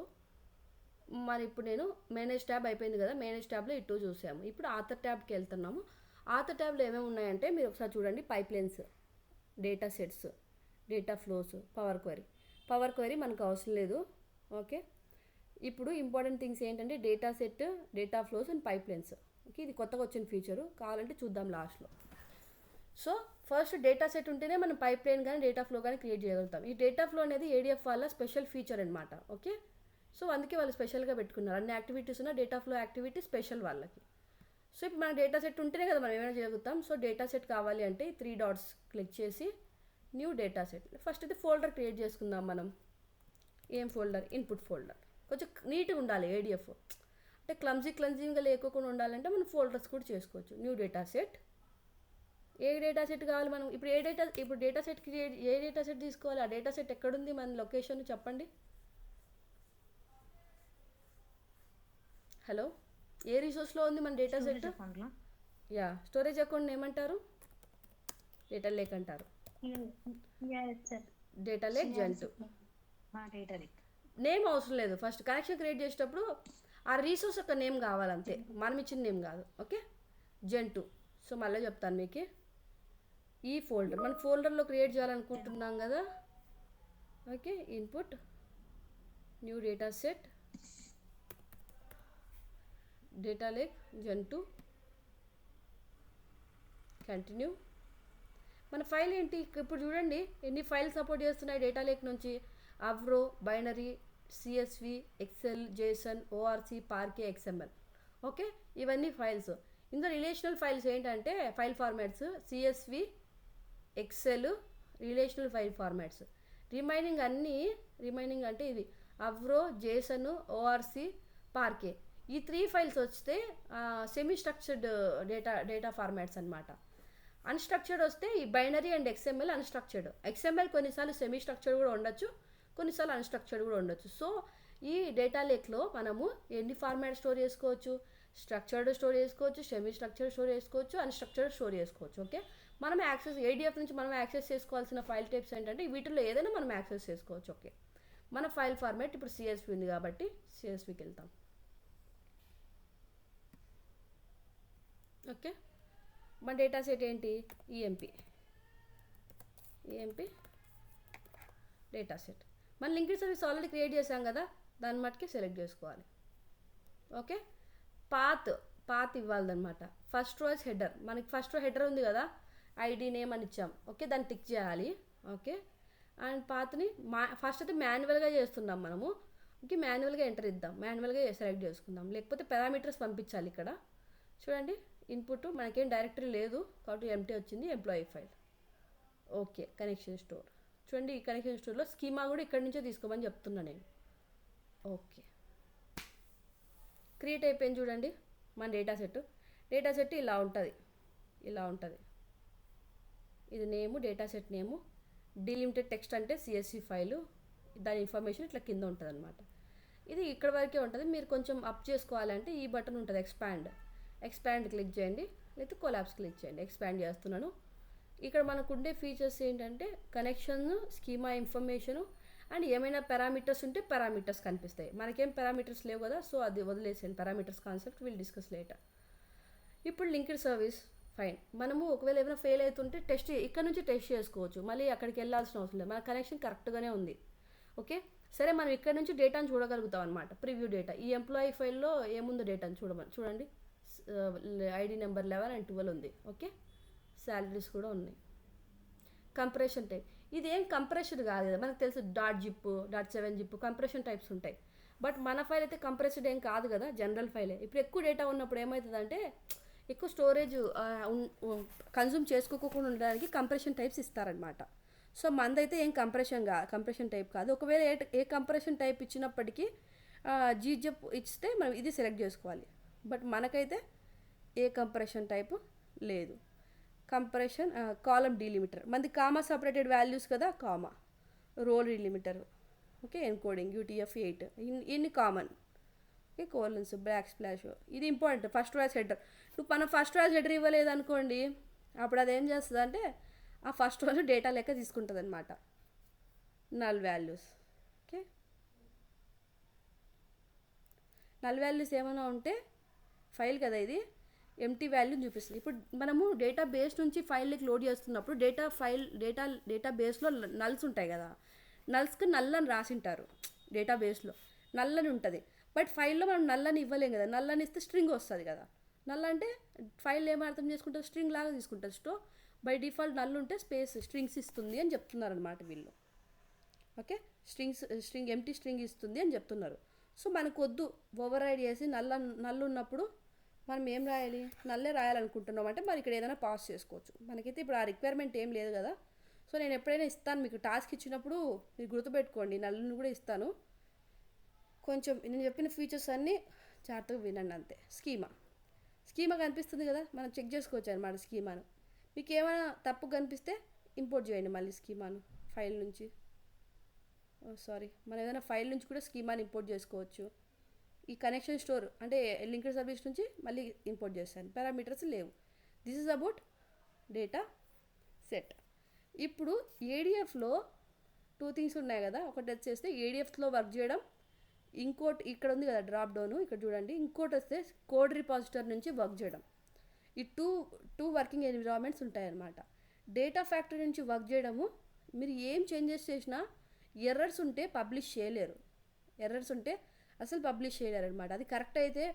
మరి ఇప్పుడు నేను మేనేజ్ ట్యాబ్ అయిపోయింది కదా, మేనేజ్ ట్యాబ్లో ఇటు చూసాము. ఇప్పుడు ఆథర్ ట్యాబ్కి వెళ్తున్నాము. ఆథర్ ట్యాబ్లో ఏమేమి ఉన్నాయంటే మీరు ఒకసారి చూడండి. Pipelines, data sets, data flows, power query మనకు అవసరం లేదు. ఓకే, ఇప్పుడు ఇంపార్టెంట్ థింగ్స్ ఏంటంటే data set, data flows and pipelines. Okay, ఇది కొత్తగా వచ్చిన ఫీచరు, కావాలంటే చూద్దాం లాస్ట్లో. సో ఫస్ట్ డేటా సెట్ ఉంటేనే మనం పైప్లైన్ కానీ డేటా ఫ్లో కానీ క్రియేట్ చేయగలుగుతాం. ఈ డేటా ఫ్లో అనేది ఏడిఎఫ్ వాళ్ళ స్పెషల్ ఫీచర్ అనమాట. ఓకే, సో అందుకే వాళ్ళు స్పెషల్గా పెట్టుకున్నారు. అన్ని యాక్టివిటీస్ ఉన్న డేటా ఫ్లో యాక్టివిటీ స్పెషల్ వాళ్ళకి. సో ఇప్పుడు మన డేటా సెట్ ఉంటేనే కదా మనం ఏమైనా చేయగలుగుతాం. సో డేటా సెట్ కావాలి అంటే 3 డాట్స్ క్లిక్ చేసి న్యూ డేటా సెట్. ఫస్ట్ అయితే ఫోల్డర్ క్రియేట్ చేసుకుందాం మనం. ఏం ఫోల్డర్? Input folder. కొంచెం నీట్గా ఉండాలి ఏడిఎఫ్, అంటే క్లమ్జీగా లేకోకుండా ఉండాలంటే మనం ఫోల్డర్స్ కూడా చేసుకోవచ్చు. New data set. ఏ డేటా సెట్ కావాలి మనం ఇప్పుడు డేటా సెట్ క్రియేట్, ఏ డేటా సెట్ తీసుకోవాలి, ఆ డేటా సెట్ ఎక్కడుంది, మన లొకేషన్ చెప్పండి. హలో, ఏ రిసోర్స్లో ఉంది మన data set? Yeah, storage account ఏమంటారు? డేటా లేక్ అంటారు. Data lake gen two. నేమ్ అవసరం లేదు, ఫస్ట్ కనెక్షన్ క్రియేట్ చేసేటప్పుడు ఆ రీసోర్స్ యొక్క నేమ్ కావాలంతే, మనం ఇచ్చిన నేమ్ కాదు. ఓకే, జెన్2. సో మళ్ళీ చెప్తాను మీకు. ఈ ఫోల్డర్ మన ఫోల్డర్లో క్రియేట్ చేయాలనుకుంటున్నాం కదా. Okay, input, new data set, data lake gen two, continue. మన ఫైల్ ఏంటి ఇప్పుడు చూడండి, ఎన్ని ఫైల్ సపోర్ట్ చేస్తున్నాయి డేటా లేక్ నుంచి. Avro, binary, CSV, Excel, JSON, ORC, Parquet, XML. Okay, ఇవన్నీ ఫైల్స్. ఇందులో రిలేషనల్ ఫైల్స్ ఏంటంటే file formats CSV, Excel, relational file formats. Remaining అంటే ఇవి అవ్రో, జేసన్, ఓఆర్సి, పార్కే. ఈ 3 ఫైల్స్ వస్తే సెమీ స్ట్రక్చర్డ్ డేటా ఫార్మాట్స్ అనమాట. అన్స్ట్రక్చర్డ్ వస్తే ఈ binary and XML unstructured. XML కొన్నిసార్లు సెమీ స్ట్రక్చర్డ్ కూడా ఉండొచ్చు, కొన్నిసార్లు అన్స్ట్రక్చర్డ్ కూడా ఉండొచ్చు. సో ఈ డేటా లేక్లో మనము ఎన్ని ఫార్మాట్ స్టోర్ చేసుకోవచ్చు, స్ట్రక్చర్డ్ స్టోర్ చేసుకోవచ్చు, సెమీ స్ట్రక్చర్డ్ స్టోర్ చేసుకోవచ్చు, అన్స్ట్రక్చర్డ్ స్టోర్ చేసుకోవచ్చు. ఓకే, మనం ఏడిఎఫ్ నుంచి మనం యాక్సెస్ చేసుకోవాల్సిన ఫైల్ టైప్స్ ఏంటంటే వీటిలో ఏదైనా మనం యాక్సెస్ చేసుకోవచ్చు. ఓకే, మన ఫైల్ ఫార్మాట్ ఇప్పుడు సిఎస్వి ఉంది కాబట్టి సిఎస్వికి వెళ్తాం. ఓకే, మన డేటా సెట్ ఏంటి? EMP data set. మన లింక్డ్ సర్వీస్ ఆల్రెడీ క్రియేట్ చేసాం కదా, దాన్ని మట్టుకి సెలెక్ట్ చేసుకోవాలి. ఓకే, పాత్ ఇవ్వాలన్నమాట. ఫస్ట్ రో హెడర్, మనకి ఫస్ట్ రో హెడర్ ఉంది కదా, ఐడి నేమ్ అని ఇచ్చాం. ఓకే, దాన్ని టిక్ చేయాలి. ఓకే, అండ్ పాత్ని ఫస్ట్ అయితే మాన్యువల్గా చేస్తున్నాం మనము. ఓకే, మాన్యువల్గా ఎంటర్ ఇద్దాం, మాన్యువల్గా సెలెక్ట్ చేసుకుందాం, లేకపోతే పారామీటర్స్ పంపించాలి ఇక్కడ. చూడండి, ఇన్పుట్ మనకేం డైరెక్టరీ లేదు కాబట్టి ఎంటీ వచ్చింది, employee file. Okay, connection store. చూడండి, ఈ కనెక్షన్ స్టోర్లో స్కీమా కూడా ఇక్కడి నుంచే తీసుకోమని చెప్తున్నా నేను. ఓకే, క్రియేట్ అయిపోయింది. చూడండి మన డేటా సెట్ ఇలా ఉంటుంది, ఇలా ఉంటుంది. ఇది నేము, డేటా సెట్ నేము. డిలిమిటెడ్ టెక్స్ట్ అంటే సిఎస్సి ఫైలు, దాని ఇన్ఫర్మేషన్ ఇట్లా కింద ఉంటుంది అనమాట. ఇది ఇక్కడ వరకే ఉంటుంది. మీరు కొంచెం అప్ చేసుకోవాలంటే ఈ బటన్ ఉంటుంది, ఎక్స్పాండ్ క్లిక్ చేయండి, లేకపోతే కొలాప్స్ క్లిక్ చేయండి. ఎక్స్పాండ్ చేస్తున్నాను. ఇక్కడ మనకు ఉండే ఫీచర్స్ ఏంటంటే కనెక్షన్, స్కీమా ఇన్ఫర్మేషను, అండ్ ఏమైనా పారామీటర్స్ ఉంటే పారామీటర్స్ కనిపిస్తాయి. మనకేం పారామీటర్స్ లేవు కదా, సో అది వదిలేసేయండి. Parameters concept will discuss later. ఇప్పుడు లింక్డ్ సర్వీస్ ఫైన్. మనము ఒకవేళ ఏమైనా ఫెయిల్ అవుతుంటే ఇక్కడ నుంచి టెస్ట్ చేసుకోవచ్చు, మళ్ళీ అక్కడికి వెళ్ళాల్సిన అవసరం లేదు. మన కనెక్షన్ కరెక్ట్గానే ఉంది. ఓకే, సరే, మనం ఇక్కడ నుంచి డేటాను చూడగలుగుతాం అనమాట. ప్రివ్యూ డేటా, ఈ ఎంప్లాయీ ఫైల్లో ఏముందో డేటాను చూడండి. ఐడి నెంబర్ 11 and 12 ఉంది. ఓకే, శాలరీస్ కూడా ఉన్నాయి. కంప్రెషన్ టైప్, ఇదేం కంప్రెషన్ కాదు కదా, మనకు తెలుసు .zip, .7zip కంప్రెషన్ టైప్స్ ఉంటాయి. బట్ మన ఫైల్ అయితే కంప్రెస్డ్ ఏం కాదు కదా, జనరల్ ఫైలే. ఇప్పుడు ఎక్కువ డేటా ఉన్నప్పుడు ఏమవుతుందంటే ఎక్కువ స్టోరేజ్ కన్జ్యూమ్ చేసుకోకుండా ఉండడానికి కంప్రెషన్ టైప్స్ ఇస్తారనమాట. సో మనదైతే ఏం కంప్రెషన్ టైప్ కాదు. ఒకవేళ ఏ కంప్రెషన్ టైప్ ఇచ్చినప్పటికీ జీజప్ ఇస్తే మనం ఇది సెలెక్ట్ చేసుకోవాలి. బట్ మనకైతే ఏ కంప్రెషన్ టైపు లేదు. కంప్రెషన్ కాలమ్ డీలిమిటర్, మనది కామా సపరేటెడ్ వాల్యూస్ కదా, comma row delimiter. Okay, encoding UTF-8 ఇన్ని common. Okay, colons, backslash, ఇది ఇంపార్టెంట్. ఫస్ట్ వాయిస్ హెడర్, ఇప్పుడు మనం ఫస్ట్ వాయిస్ హెడర్ ఇవ్వలేదు అనుకోండి, అప్పుడు అది ఏం చేస్తుంది అంటే ఆ ఫస్ట్ వాయిస్ డేటా లెక్క తీసుకుంటుంది అనమాట. Null values. Okay, null values ఏమైనా ఉంటే ఫైల్ కదా ఇది, ఎంటీ వాల్యూని చూపిస్తుంది. ఇప్పుడు మనము డేటా బేస్ నుంచి ఫైల్కి లోడ్ చేస్తున్నప్పుడు డేటా బేస్లో నల్స్ ఉంటాయి కదా, నల్స్కి నల్లని రాసింటారు డేటాబేస్లో, నల్లని ఉంటుంది. బట్ ఫైల్లో మనం నల్లని ఇవ్వలేం కదా, నల్లని ఇస్తే స్ట్రింగ్ వస్తుంది కదా. నల్ అంటే ఫైల్ ఏం అర్థం చేసుకుంటుంది, స్ట్రింగ్ లాగా తీసుకుంటుంది. బై డిఫాల్ట్ నల్ ఉంటే స్ట్రింగ్స్ ఇస్తుంది అని చెప్తున్నారు అనమాట వీళ్ళు. ఓకే, ఎంటీ స్ట్రింగ్ ఇస్తుంది అని చెప్తున్నారు. సో మనకు వద్దు, ఓవర్ రైడ్ చేసి నల్లు ఉన్నప్పుడు మనం ఏం రాయాలి, నల్లే రాయాలనుకుంటున్నాం అంటే మరి ఇక్కడ ఏదైనా పాస్ చేసుకోవచ్చు. మనకైతే ఇప్పుడు ఆ రిక్వైర్మెంట్ ఏం లేదు కదా. సో నేను ఎప్పుడైనా ఇస్తాను మీకు, టాస్క్ ఇచ్చినప్పుడు మీరు గుర్తుపెట్టుకోండి, నల్లుని కూడా ఇస్తాను. కొంచెం నేను చెప్పిన ఫీచర్స్ అన్నీ జాగ్రత్తగా వినండి అంతే. స్కీమా కనిపిస్తుంది కదా, మనం చెక్ చేసుకోవచ్చు అనమాట స్కీమాను. మీకు ఏమైనా తప్పు కనిపిస్తే ఇంపోర్ట్ చేయండి మళ్ళీ స్కీమాను ఫైల్ నుంచి. మనం ఏదైనా ఫైల్ నుంచి కూడా స్కీమాని ఇంపోర్ట్ చేసుకోవచ్చు. ఈ కనెక్షన్ స్టోర్ అంటే లింక్డ్ సర్వీస్ నుంచి మళ్ళీ ఇంపోర్ట్ చేస్తాను. పారామీటర్స్ లేవు. This is about data set. ఇప్పుడు ఏడిఎఫ్లో 2 థింగ్స్ ఉన్నాయి కదా, ఒకటి వచ్చేస్తే ఏడిఎఫ్లో వర్క్ చేయడం, ఇంకోటి ఇక్కడ ఉంది కదా డ్రాప్ డౌన్, ఇక్కడ చూడండి. ఇంకోటి వస్తే కోడ్ రిపాజిటర్ నుంచి వర్క్ చేయడం. ఈ టూ వర్కింగ్ ఎన్విరాన్మెంట్స్ ఉంటాయన్నమాట. డేటా ఫ్యాక్టరీ నుంచి వర్క్ చేయడము, మీరు ఏం చేంజెస్ చేసినా ఎర్రర్స్ ఉంటే పబ్లిష్ చేయలేరు. అసలు పబ్లిష్ చేయలేరు అనమాట. అది కరెక్ట్ అయితే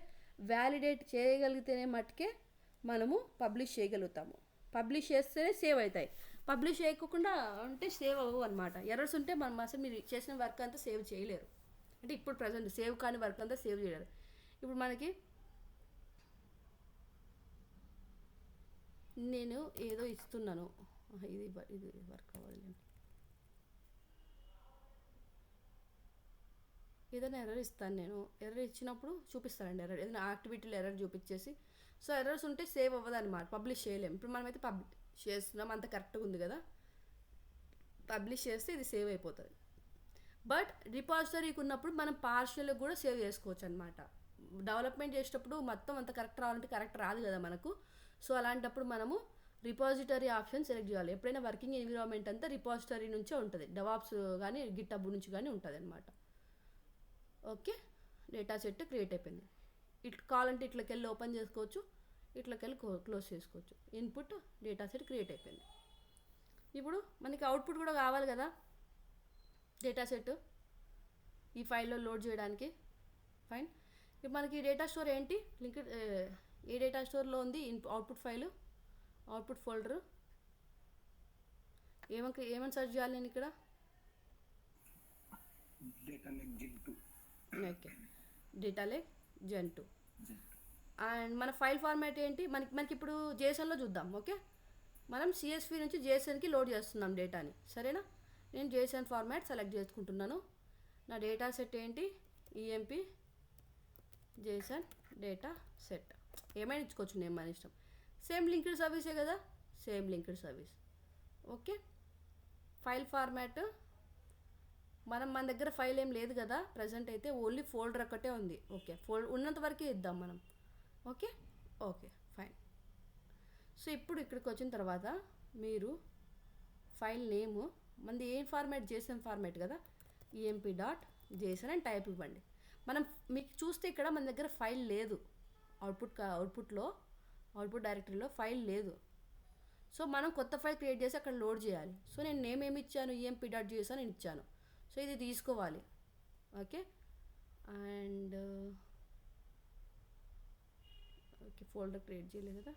వ్యాలిడేట్ చేయగలిగితేనే మట్టుకే మనము పబ్లిష్ చేయగలుగుతాము. పబ్లిష్ చేస్తేనే సేవ్ అవుతాయి. పబ్లిష్ చేయకుండా అంటే సేవ్ అవ్వవు అనమాట. ఎర్రర్స్ ఉంటే మనం అసలు మీరు చేసిన వర్క్ అంతా సేవ్ చేయలేరు. అంటే ఇప్పుడు ప్రజెంట్ సేవ్ కాని వర్క్ అంతా సేవ్ చేయలేరు. ఇప్పుడు మనకి నేను ఏదో ఇస్తున్నాను, ఇది వర్క్ అవ్వాలి. ఏదైనా ఎర్రర్ ఇస్తాను నేను, ఎర్రర్ ఇచ్చినప్పుడు చూపిస్తానండి. ఎర్రర్ ఏదైనా యాక్టివిటీలో ఎర్రర్ చూపించేసి, సో ఎర్రర్స్ ఉంటే సేవ్ అవ్వదు అనమాట, పబ్లిష్ చేయలేము. ఇప్పుడు మనమైతే పబ్లిష్ చేస్తున్నాం, అంత కరెక్ట్గా ఉంది కదా, పబ్లిష్ చేస్తే ఇది సేవ్ అయిపోతుంది. బట్ రిపాజిటరీకి ఉన్నప్పుడు మనం పార్షియల్గా కూడా సేవ్ చేసుకోవచ్చు అనమాట. డెవలప్మెంట్ చేసేటప్పుడు మొత్తం అంత కరెక్ట్ రావాలంటే కరెక్ట్ రాదు కదా మనకు. సో అలాంటప్పుడు మనము రిపాజిటరీ ఆప్షన్ సెలెక్ట్ చేయాలి. ఎప్పుడైనా వర్కింగ్ ఎన్విరాన్మెంట్ అంతా రిపాజిటరీ నుంచే ఉంటుంది, డెవాప్స్ కానీ గిట్హబ్ నుంచి కానీ ఉంటుంది అనమాట. ఓకే, డేటా సెట్ క్రియేట్ అయిపోయింది. కావాలంటే ఇట్లకి వెళ్ళి ఓపెన్ చేసుకోవచ్చు, ఇట్లకి వెళ్ళి క్లోజ్ చేసుకోవచ్చు. ఇన్పుట్ డేటా సెట్ క్రియేట్ అయిపోయింది. ఇప్పుడు మనకి అవుట్పుట్ కూడా కావాలి కదా, డేటా సెట్ ఈ ఫైల్లో లోడ్ చేయడానికి. ఫైన్, ఇప్పుడు మనకి డేటా స్టోర్ ఏంటి, లింక్డ్ ఏ డేటా స్టోర్లో ఉంది, అవుట్పుట్ ఫైలు, అవుట్పుట్ ఫోల్డరు. ఏమని సెర్చ్ చేయాలి నేను ఇక్కడ, data lake gen 2. Okay, data lake gen 2. And మన ఫైల్ ఫార్మాట్ ఏంటి, మనకి ఇప్పుడు జేసన్లో చూద్దాం. ఓకే, మనం సిఎస్వి నుంచి జేసన్కి లోడ్ చేస్తున్నాం డేటాని, సరేనా. నేను జేసన్ ఫార్మాట్ సెలెక్ట్ చేసుకుంటున్నాను. నా డేటా సెట్ ఏంటి, ఈఎంపి జేసన్ డేటా సెట్, ఏమైనా ఇచ్చుకోవచ్చు నేను, మన ఇష్టం. సేమ్ లింక్డ్ సర్వీసే కదా, same linked service. Okay, file format మన దగ్గర ఫైల్ ఏం లేదు కదా ప్రజెంట్ అయితే, ఓన్లీ ఫోల్డర్ ఒక్కటే ఉంది. ఓకే, ఉన్నంత వరకే ఇద్దాం మనం. Okay okay fine. సో ఇప్పుడు ఇక్కడికి వచ్చిన తర్వాత మీరు ఫైల్ నేము మనది ఏం ఫార్మాట్, జేసన్ ఫార్మాట్ కదా, ఈఎంపి డాట్ జేసన్ అని టైప్ ఇవ్వండి. మనం మీకు చూస్తే ఇక్కడ మన దగ్గర ఫైల్ లేదు, అవుట్పుట్ డైరెక్టరీలో ఫైల్ లేదు. సో మనం కొత్త ఫైల్ క్రియేట్ చేసి అక్కడ లోడ్ చేయాలి. సో నేను నేమ్ ఏమి ఇచ్చాను, ఈఎంపి డాట్ జేసన్ అని ఇచ్చాను. సో ఇది తీసుకోవాలి. Okay, and okay folder create చేయలేదు కదా,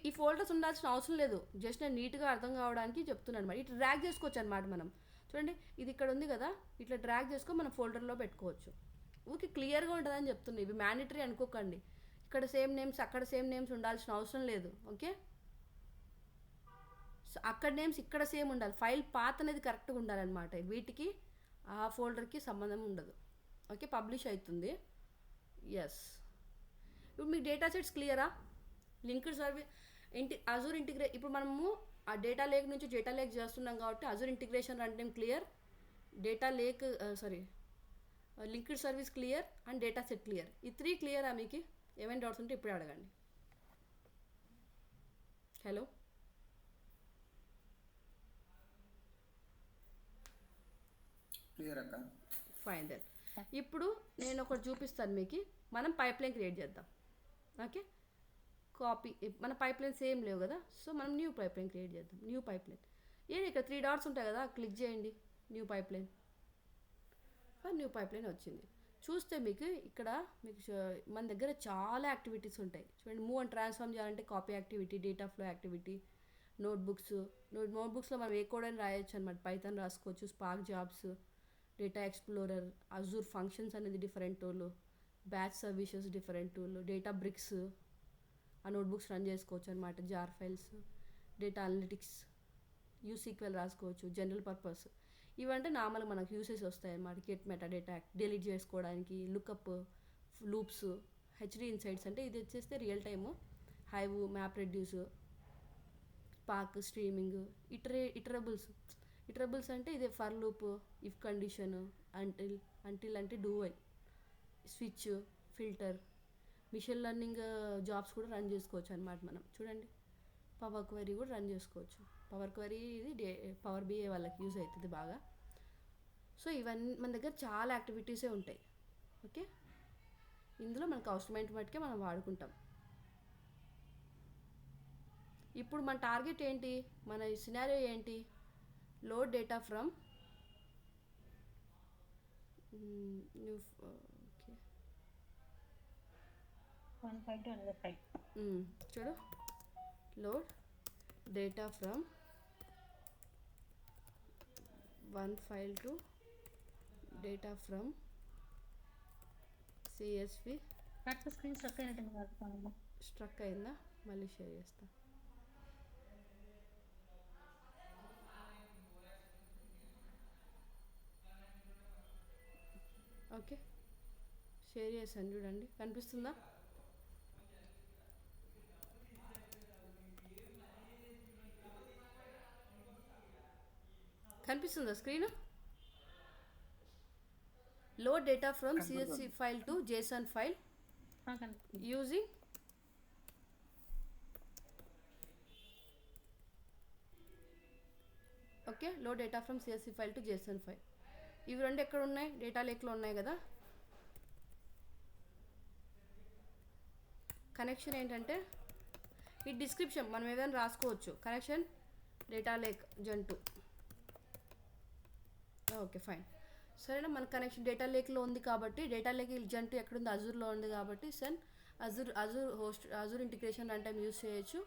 ఈ ఫోల్డర్స్ ఉండాల్సిన అవసరం లేదు, జస్ట్ నేను నీట్గా అర్థం కావడానికి చెప్తున్నాను అనమాట. ఇట్లా డ్రాగ్ చేసుకోవచ్చు అనమాట మనం. చూడండి ఇది ఇక్కడ ఉంది కదా, ఇట్లా డ్రాగ్ చేసుకొని మనం ఫోల్డర్లో పెట్టుకోవచ్చు. ఓకే, క్లియర్గా ఉంటుందని చెప్తుంది. ఇవి మ్యాండేటరీ అనుకోకండి, ఇక్కడ సేమ్ నేమ్స్ అక్కడ సేమ్ నేమ్స్ ఉండాల్సిన అవసరం లేదు. ఓకే, సో అక్కడ నేమ్స్ ఇక్కడ సేమ్ ఉండాలి, ఫైల్ పాత్ అనేది కరెక్ట్గా ఉండాలన్నమాట. వీటికి ఆ ఫోల్డర్కి సంబంధం ఉండదు. ఓకే, పబ్లిష్ అవుతుంది. ఎస్, ఇప్పుడు మీకు డేటా సెట్స్ క్లియరా, లింక్డ్ సర్వీస్ అజూర్ ఇప్పుడు మనము ఆ డేటా లేక్ నుంచి డేటా లేక్ చేస్తున్నాం కాబట్టి Azure integration run time clear, data lake linked service clear and data set clear. ఈ 3 క్లియరా మీకు? ఏమైనా డౌట్స్ ఉంటే ఇప్పుడే అడగండి. హలో, క్లియర్ అక్క. Fine then. ఇప్పుడు నేను ఒకటి చూపిస్తాను మీకు, మనం పైప్ లైన్ క్రియేట్ చేద్దాం. ఓకే, కాపీ, మన పైప్ లైన్స్ ఏం లేవు కదా, సో మనం న్యూ పైప్ లైన్ క్రియేట్ చేద్దాం. న్యూ పైప్ లైన్ ఏంటి, ఇక్కడ 3 డాట్స్ ఉంటాయి కదా, క్లిక్ చేయండి, new pipe line. New pipe line వచ్చింది. చూస్తే మీకు ఇక్కడ మన దగ్గర చాలా యాక్టివిటీస్ ఉంటాయి. చూడండి, మూవ్ అండ్ ట్రాన్స్ఫార్మ్ చేయాలంటే copy activity, data flow activity, నోట్బుక్స్లో మనం ఏ కోడ్ అని రాయొచ్చు అనమాట. పైథాన్ రాసుకోవచ్చు, Spark jobs, data explorer, Azure functions అనేది different tool, batch services different tool, Databricks ఆ నోట్బుక్స్ రన్ చేసుకోవచ్చు అనమాట, jar files, data analytics, U-SQL రాసుకోవచ్చు, జనరల్ పర్పస్. ఇవంటే నార్మల్ మనకు యూసెస్ వస్తాయి అన్నమాట. గెట్ మెటా డేటా డిలీట్ చేసుకోవడానికి, లుకప్, లూప్స్, హెచ్డి ఇన్సైట్స్ అంటే ఇది వచ్చేస్తే real time, hive, map reduce, spark streaming, iterables అంటే ఇదే for loop, if condition, until అంటే do while, switch, filter, machine learning jobs కూడా రన్ చేసుకోవచ్చు అనమాట మనం. చూడండి, పవర్ క్వరీ కూడా రన్ చేసుకోవచ్చు. పవర్ క్వరీ ఇది పవర్ బిఐ వాళ్ళకి యూజ్ అవుతుంది బాగా. సో ఇవన్నీ మన దగ్గర చాలా యాక్టివిటీసే ఉంటాయి. ఓకే, ఇందులో మనకు అవసరమైన మట్టుకే మనం వాడుకుంటాం. ఇప్పుడు మన టార్గెట్ ఏంటి, మన సినారియో ఏంటి, load data from okay 1 file to another file. చూడు, load data from one file to data from CSV. నాకు స్క్రీన్ స్ట్రక్ అయినట్టు కాదు. స్ట్రక్ అయిందా, మళ్ళీ షేర్ చేస్తా. ఓకే, షేర్ చేశాను చూడండి, కనిపిస్తుందా? కనిపిస్తుందా screen? Load data from CSV file to JSON file using okay, load data from CSV file to JSON file. ఇవి రెండు ఎక్కడ ఉన్నాయి, డేటా లేక్లో ఉన్నాయి కదా. కనెక్షన్ ఏంటంటే ఈ డిస్క్రిప్షన్ మనం ఏదైనా రాసుకోవచ్చు, connection data lake gen 2. Okay fine, సరేనా. మన కనెక్షన్ డేటా లేక్లో ఉంది కాబట్టి, డేటా లేక్ జెన్ 2 ఎక్కడుంది, అజూర్లో ఉంది కాబట్టి Azure integration run time use చేయొచ్చు.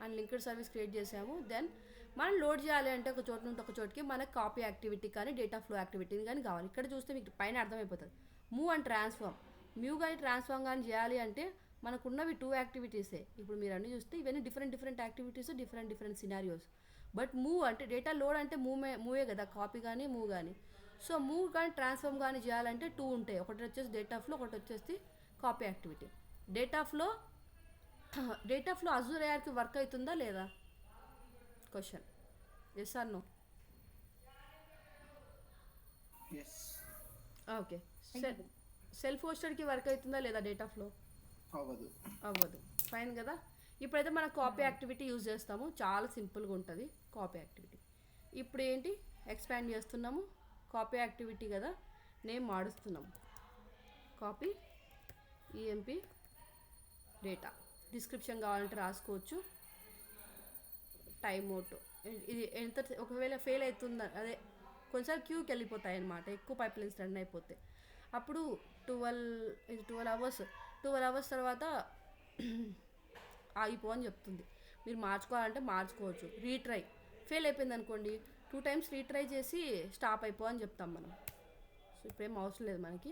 అండ్ లింక్డ్ సర్వీస్ క్రియేట్ చేసాము. దెన్ మనం లోడ్ చేయాలి అంటే ఒక చోటు నుండి ఒక చోటుకి మనకు కాపీ యాక్టివిటీ కానీ డేటా ఫ్లో యాక్టివిటీ కానీ కావాలి. ఇక్కడ చూస్తే మీకు పైన అర్థమైపోతుంది. Move and transform. మూవ్ కానీ ట్రాన్స్ఫార్మ్ కానీ చేయాలి అంటే మనకున్నవి 2 యాక్టివిటీసే. ఇప్పుడు మీరు అన్నీ చూస్తే ఇవన్నీ different activities, different scenarios. But move అంటే డేటా లోడ్ అంటే మూవే కదా, కాపీ కానీ మూవ్ కానీ. సో మూవ్ కానీ ట్రాన్స్ఫార్మ్ కానీ చేయాలంటే 2 ఉంటాయి. ఒకటి వచ్చేసి డేటా ఫ్లో, ఒకటి వచ్చేసి copy activity. Data flow Azure ఏఆర్కి వర్క్ అవుతుందా లేదా? Question. Yes or no? Yes. Okay. Self హోస్టెడ్కి వర్క్ అవుతుందా లేదా డేటా ఫ్లో? అవ్వదు. ఫైన్ కదా. ఇప్పుడైతే మనం కాపీ యాక్టివిటీ యూజ్ చేస్తాము. చాలా సింపుల్గా ఉంటుంది కాపీ యాక్టివిటీ. ఇప్పుడు ఏంటి ఎక్స్పాండ్ చేస్తున్నాము. కాపీ యాక్టివిటీ కదా, నేమ్ మారుస్తున్నాము. Copy EMP data. డిస్క్రిప్షన్ కావాలంటే రాసుకోవచ్చు. టైమ్ అవుట్ ఇది ఎంత ఒకవేళ ఫెయిల్ అవుతుందా, అదే కొంచెం క్యూకి వెళ్ళిపోతాయి అన్నమాట, ఎక్కువ పైప్ లైన్స్ రన్ అయిపోతాయి. అప్పుడు 12 అవర్స్ తర్వాత ఆగిపో అని చెప్తుంది. మీరు మార్చుకోవాలంటే మార్చుకోవచ్చు. రీట్రై ఫెయిల్ అయిపోయింది అనుకోండి, 2 times రీట్రై చేసి స్టాప్ అయిపో అని చెప్తాం మనం. సో ఇప్పుడేం అవసరం లేదు మనకి.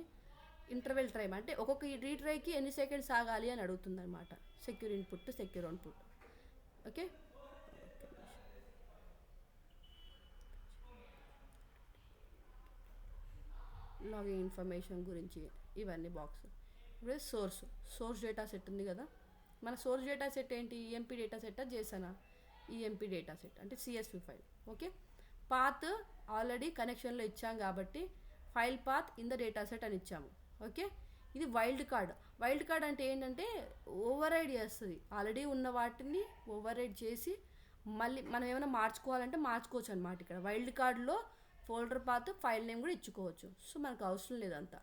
ఇంటర్వెల్ టైం అంటే ఒక్కొక్క రీట్రైకి ఎన్ని సెకండ్స్ ఆగాలి అని అడుగుతుంది అనమాట. Secure input, secure output. Okay. Login information గురించి ఇవన్నీ బాక్స్. ఇప్పుడు సోర్స్ డేటా సెట్ ఉంది కదా. మన సోర్స్ డేటా సెట్ ఏంటి? ఈఎంపీ డేటా సెట్టా చేసానా? ఈఎంపీ డేటా సెట్ అంటే CSV file. Okay. Path already కనెక్షన్లో ఇచ్చాం కాబట్టి file path in the data set అని ఇచ్చాము. ఓకే. ఇది వైల్డ్ కార్డ్ అంటే ఏంటంటే ఓవర్ రైడ్ చేస్తుంది. ఆల్రెడీ ఉన్న వాటిని ఓవర్ రైడ్ చేసి మళ్ళీ మనం ఏమైనా మార్చుకోవాలంటే మార్చుకోవచ్చు అనమాట. ఇక్కడ వైల్డ్ కార్డ్లో ఫోల్డర్ పాత్, ఫైల్ నేమ్ కూడా ఇచ్చుకోవచ్చు. సో మనకు అవసరం లేదంతా.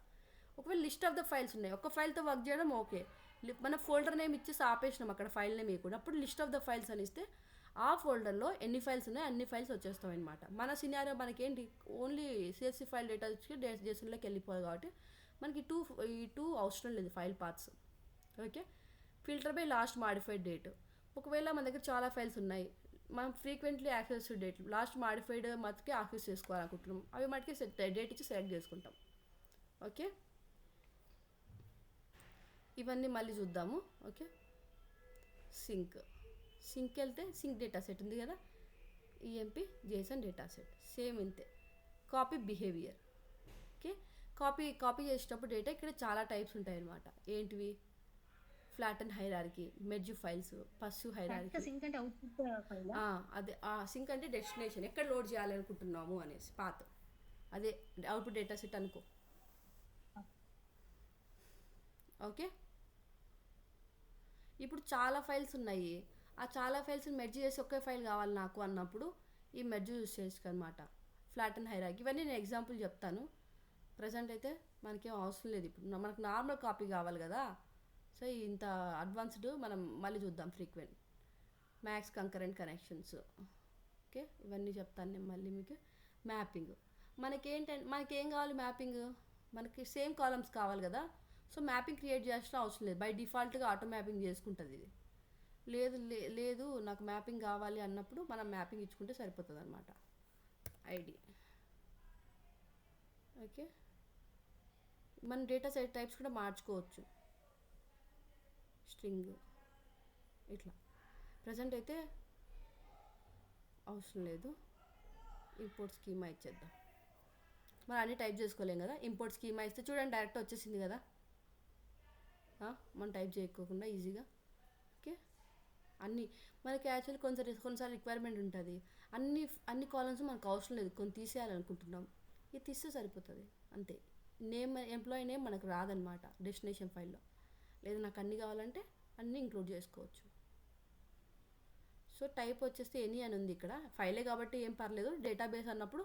ఒకవేళ లిస్ట్ ఆఫ్ ద ఫైల్స్ ఉన్నాయి, ఒక ఫైల్తో వర్క్ చేయడం ఓకే. మన ఫోల్డర్ నేమ్ ఇచ్చేసి ఆపేసినాం, అక్కడ ఫైల్ నేమ్ ఇవ్వకుండా అప్పుడు లిస్ట్ ఆఫ్ ద ఫైల్స్ అని ఇస్తే ఆ ఫోల్డర్లో ఎన్ని ఫైల్స్ ఉన్నాయో అన్ని ఫైల్స్ వచ్చేస్తాం అనమాట. మన సినారియో మనకేంటి ఓన్లీ సిఎస్సి ఫైల్ డేటా వచ్చి జేసన్లోకి వెళ్ళిపోదు కాబట్టి మనకి ఈ టూ అవసరం లేదు file paths. Okay. Filter by last modified date. ఒకవేళ మన దగ్గర చాలా ఫైల్స్ ఉన్నాయి, మనం frequently access date last modified మటుకే యాక్సెస్ చేసుకోవాలనుకుంటున్నాం, అవి మటుకే డేట్ ఇచ్చి సెలెక్ట్ చేసుకుంటాం. ఓకే. ఇవన్నీ మళ్ళీ చూద్దాము. ఓకే. సింక్ వెళ్తే సింక్ డేటా సెట్ ఉంది కదా, EMP JSON data set same ఇంతే. Copy behaviour. ఓకే. కాపీ చేసేటప్పుడు డేటా ఇక్కడ చాలా టైప్స్ ఉంటాయి అన్నమాట. ఏంటివి? Flatten hierarchy, merge files, preserve hierarchy. Sync అంటే అవుట్పుట్ ఫైల్. అదే సింక్ అంటే డెస్టినేషన్, ఎక్కడ లోడ్ చేయాలనుకుంటున్నాము అనేసి పాత్, అదే అవుట్పుట్ డేటా సెట్ అనుకో. ఓకే. ఇప్పుడు చాలా ఫైల్స్ ఉన్నాయి, ఆ చాలా ఫైల్స్ని మెర్జ్ చేసి ఒకే ఫైల్ కావాలి నాకు అన్నప్పుడు ఈ మెర్జ్ యూజ్ చేసుకో అనమాట. ఫ్లాటన్ హైరార్కీ ఇవన్నీ నేను ఎగ్జాంపుల్ చెప్తాను. ప్రజెంట్ అయితే మనకేం అవసరం లేదు. ఇప్పుడు మనకు నార్మల్ కాపీ కావాలి కదా. సో ఇంత అడ్వాన్స్డ్ మనం మళ్ళీ చూద్దాం. Frequent max concurrent connections. Okay. ఇవన్నీ చెప్తాను నేను మళ్ళీ మీకు. మ్యాపింగ్ మనకేం కావాలి? మ్యాపింగ్ మనకి సేమ్ కాలమ్స్ కావాలి కదా. సో మ్యాపింగ్ క్రియేట్ చేయాల్సిన అవసరం లేదు, బై డిఫాల్ట్గా ఆటో మ్యాపింగ్ చేసుకుంటుంది ఇది. లేదు నాకు మ్యాపింగ్ కావాలి అన్నప్పుడు మనం మ్యాపింగ్ ఇచ్చుకుంటే సరిపోతుంది అనమాట. ఐడి. ఓకే. మన డేటా సెట్ టైప్స్ కూడా మార్చుకోవచ్చు. స్ట్రింగ్ ఇట్లా. ప్రజెంట్ అయితే అవసరం లేదు. ఇంపోర్ట్ స్కీమా ఇచ్చేద్దాం. మనం అన్నీ టైప్ చేసుకోలేం కదా. ఇంపోర్ట్ స్కీమా ఇస్తే చూడండి డైరెక్ట్ వచ్చేసింది కదా, మనం టైప్ చేయకోకుండా ఈజీగా. ఓకే. అన్నీ మనకి యాక్చువల్లీ కొన్నిసార్లు రిక్వైర్మెంట్ ఉంటుంది, అన్ని కాలమ్స్ మనకు అవసరం లేదు, కొన్ని తీసేయాలనుకుంటున్నాం, ఇది తీస్తే సరిపోతుంది అంతే. ఎంప్లాయీ నేమ్ మనకు రాదనమాట డెస్టినేషన్ ఫైల్లో. లేదా నాకు అన్నీ కావాలంటే అన్నీ ఇంక్లూడ్ చేసుకోవచ్చు. సో టైప్ వచ్చేస్తే ఎనీ అని ఉంది ఇక్కడ, ఫైలే కాబట్టి ఏం పర్లేదు. డేటాబేస్ అన్నప్పుడు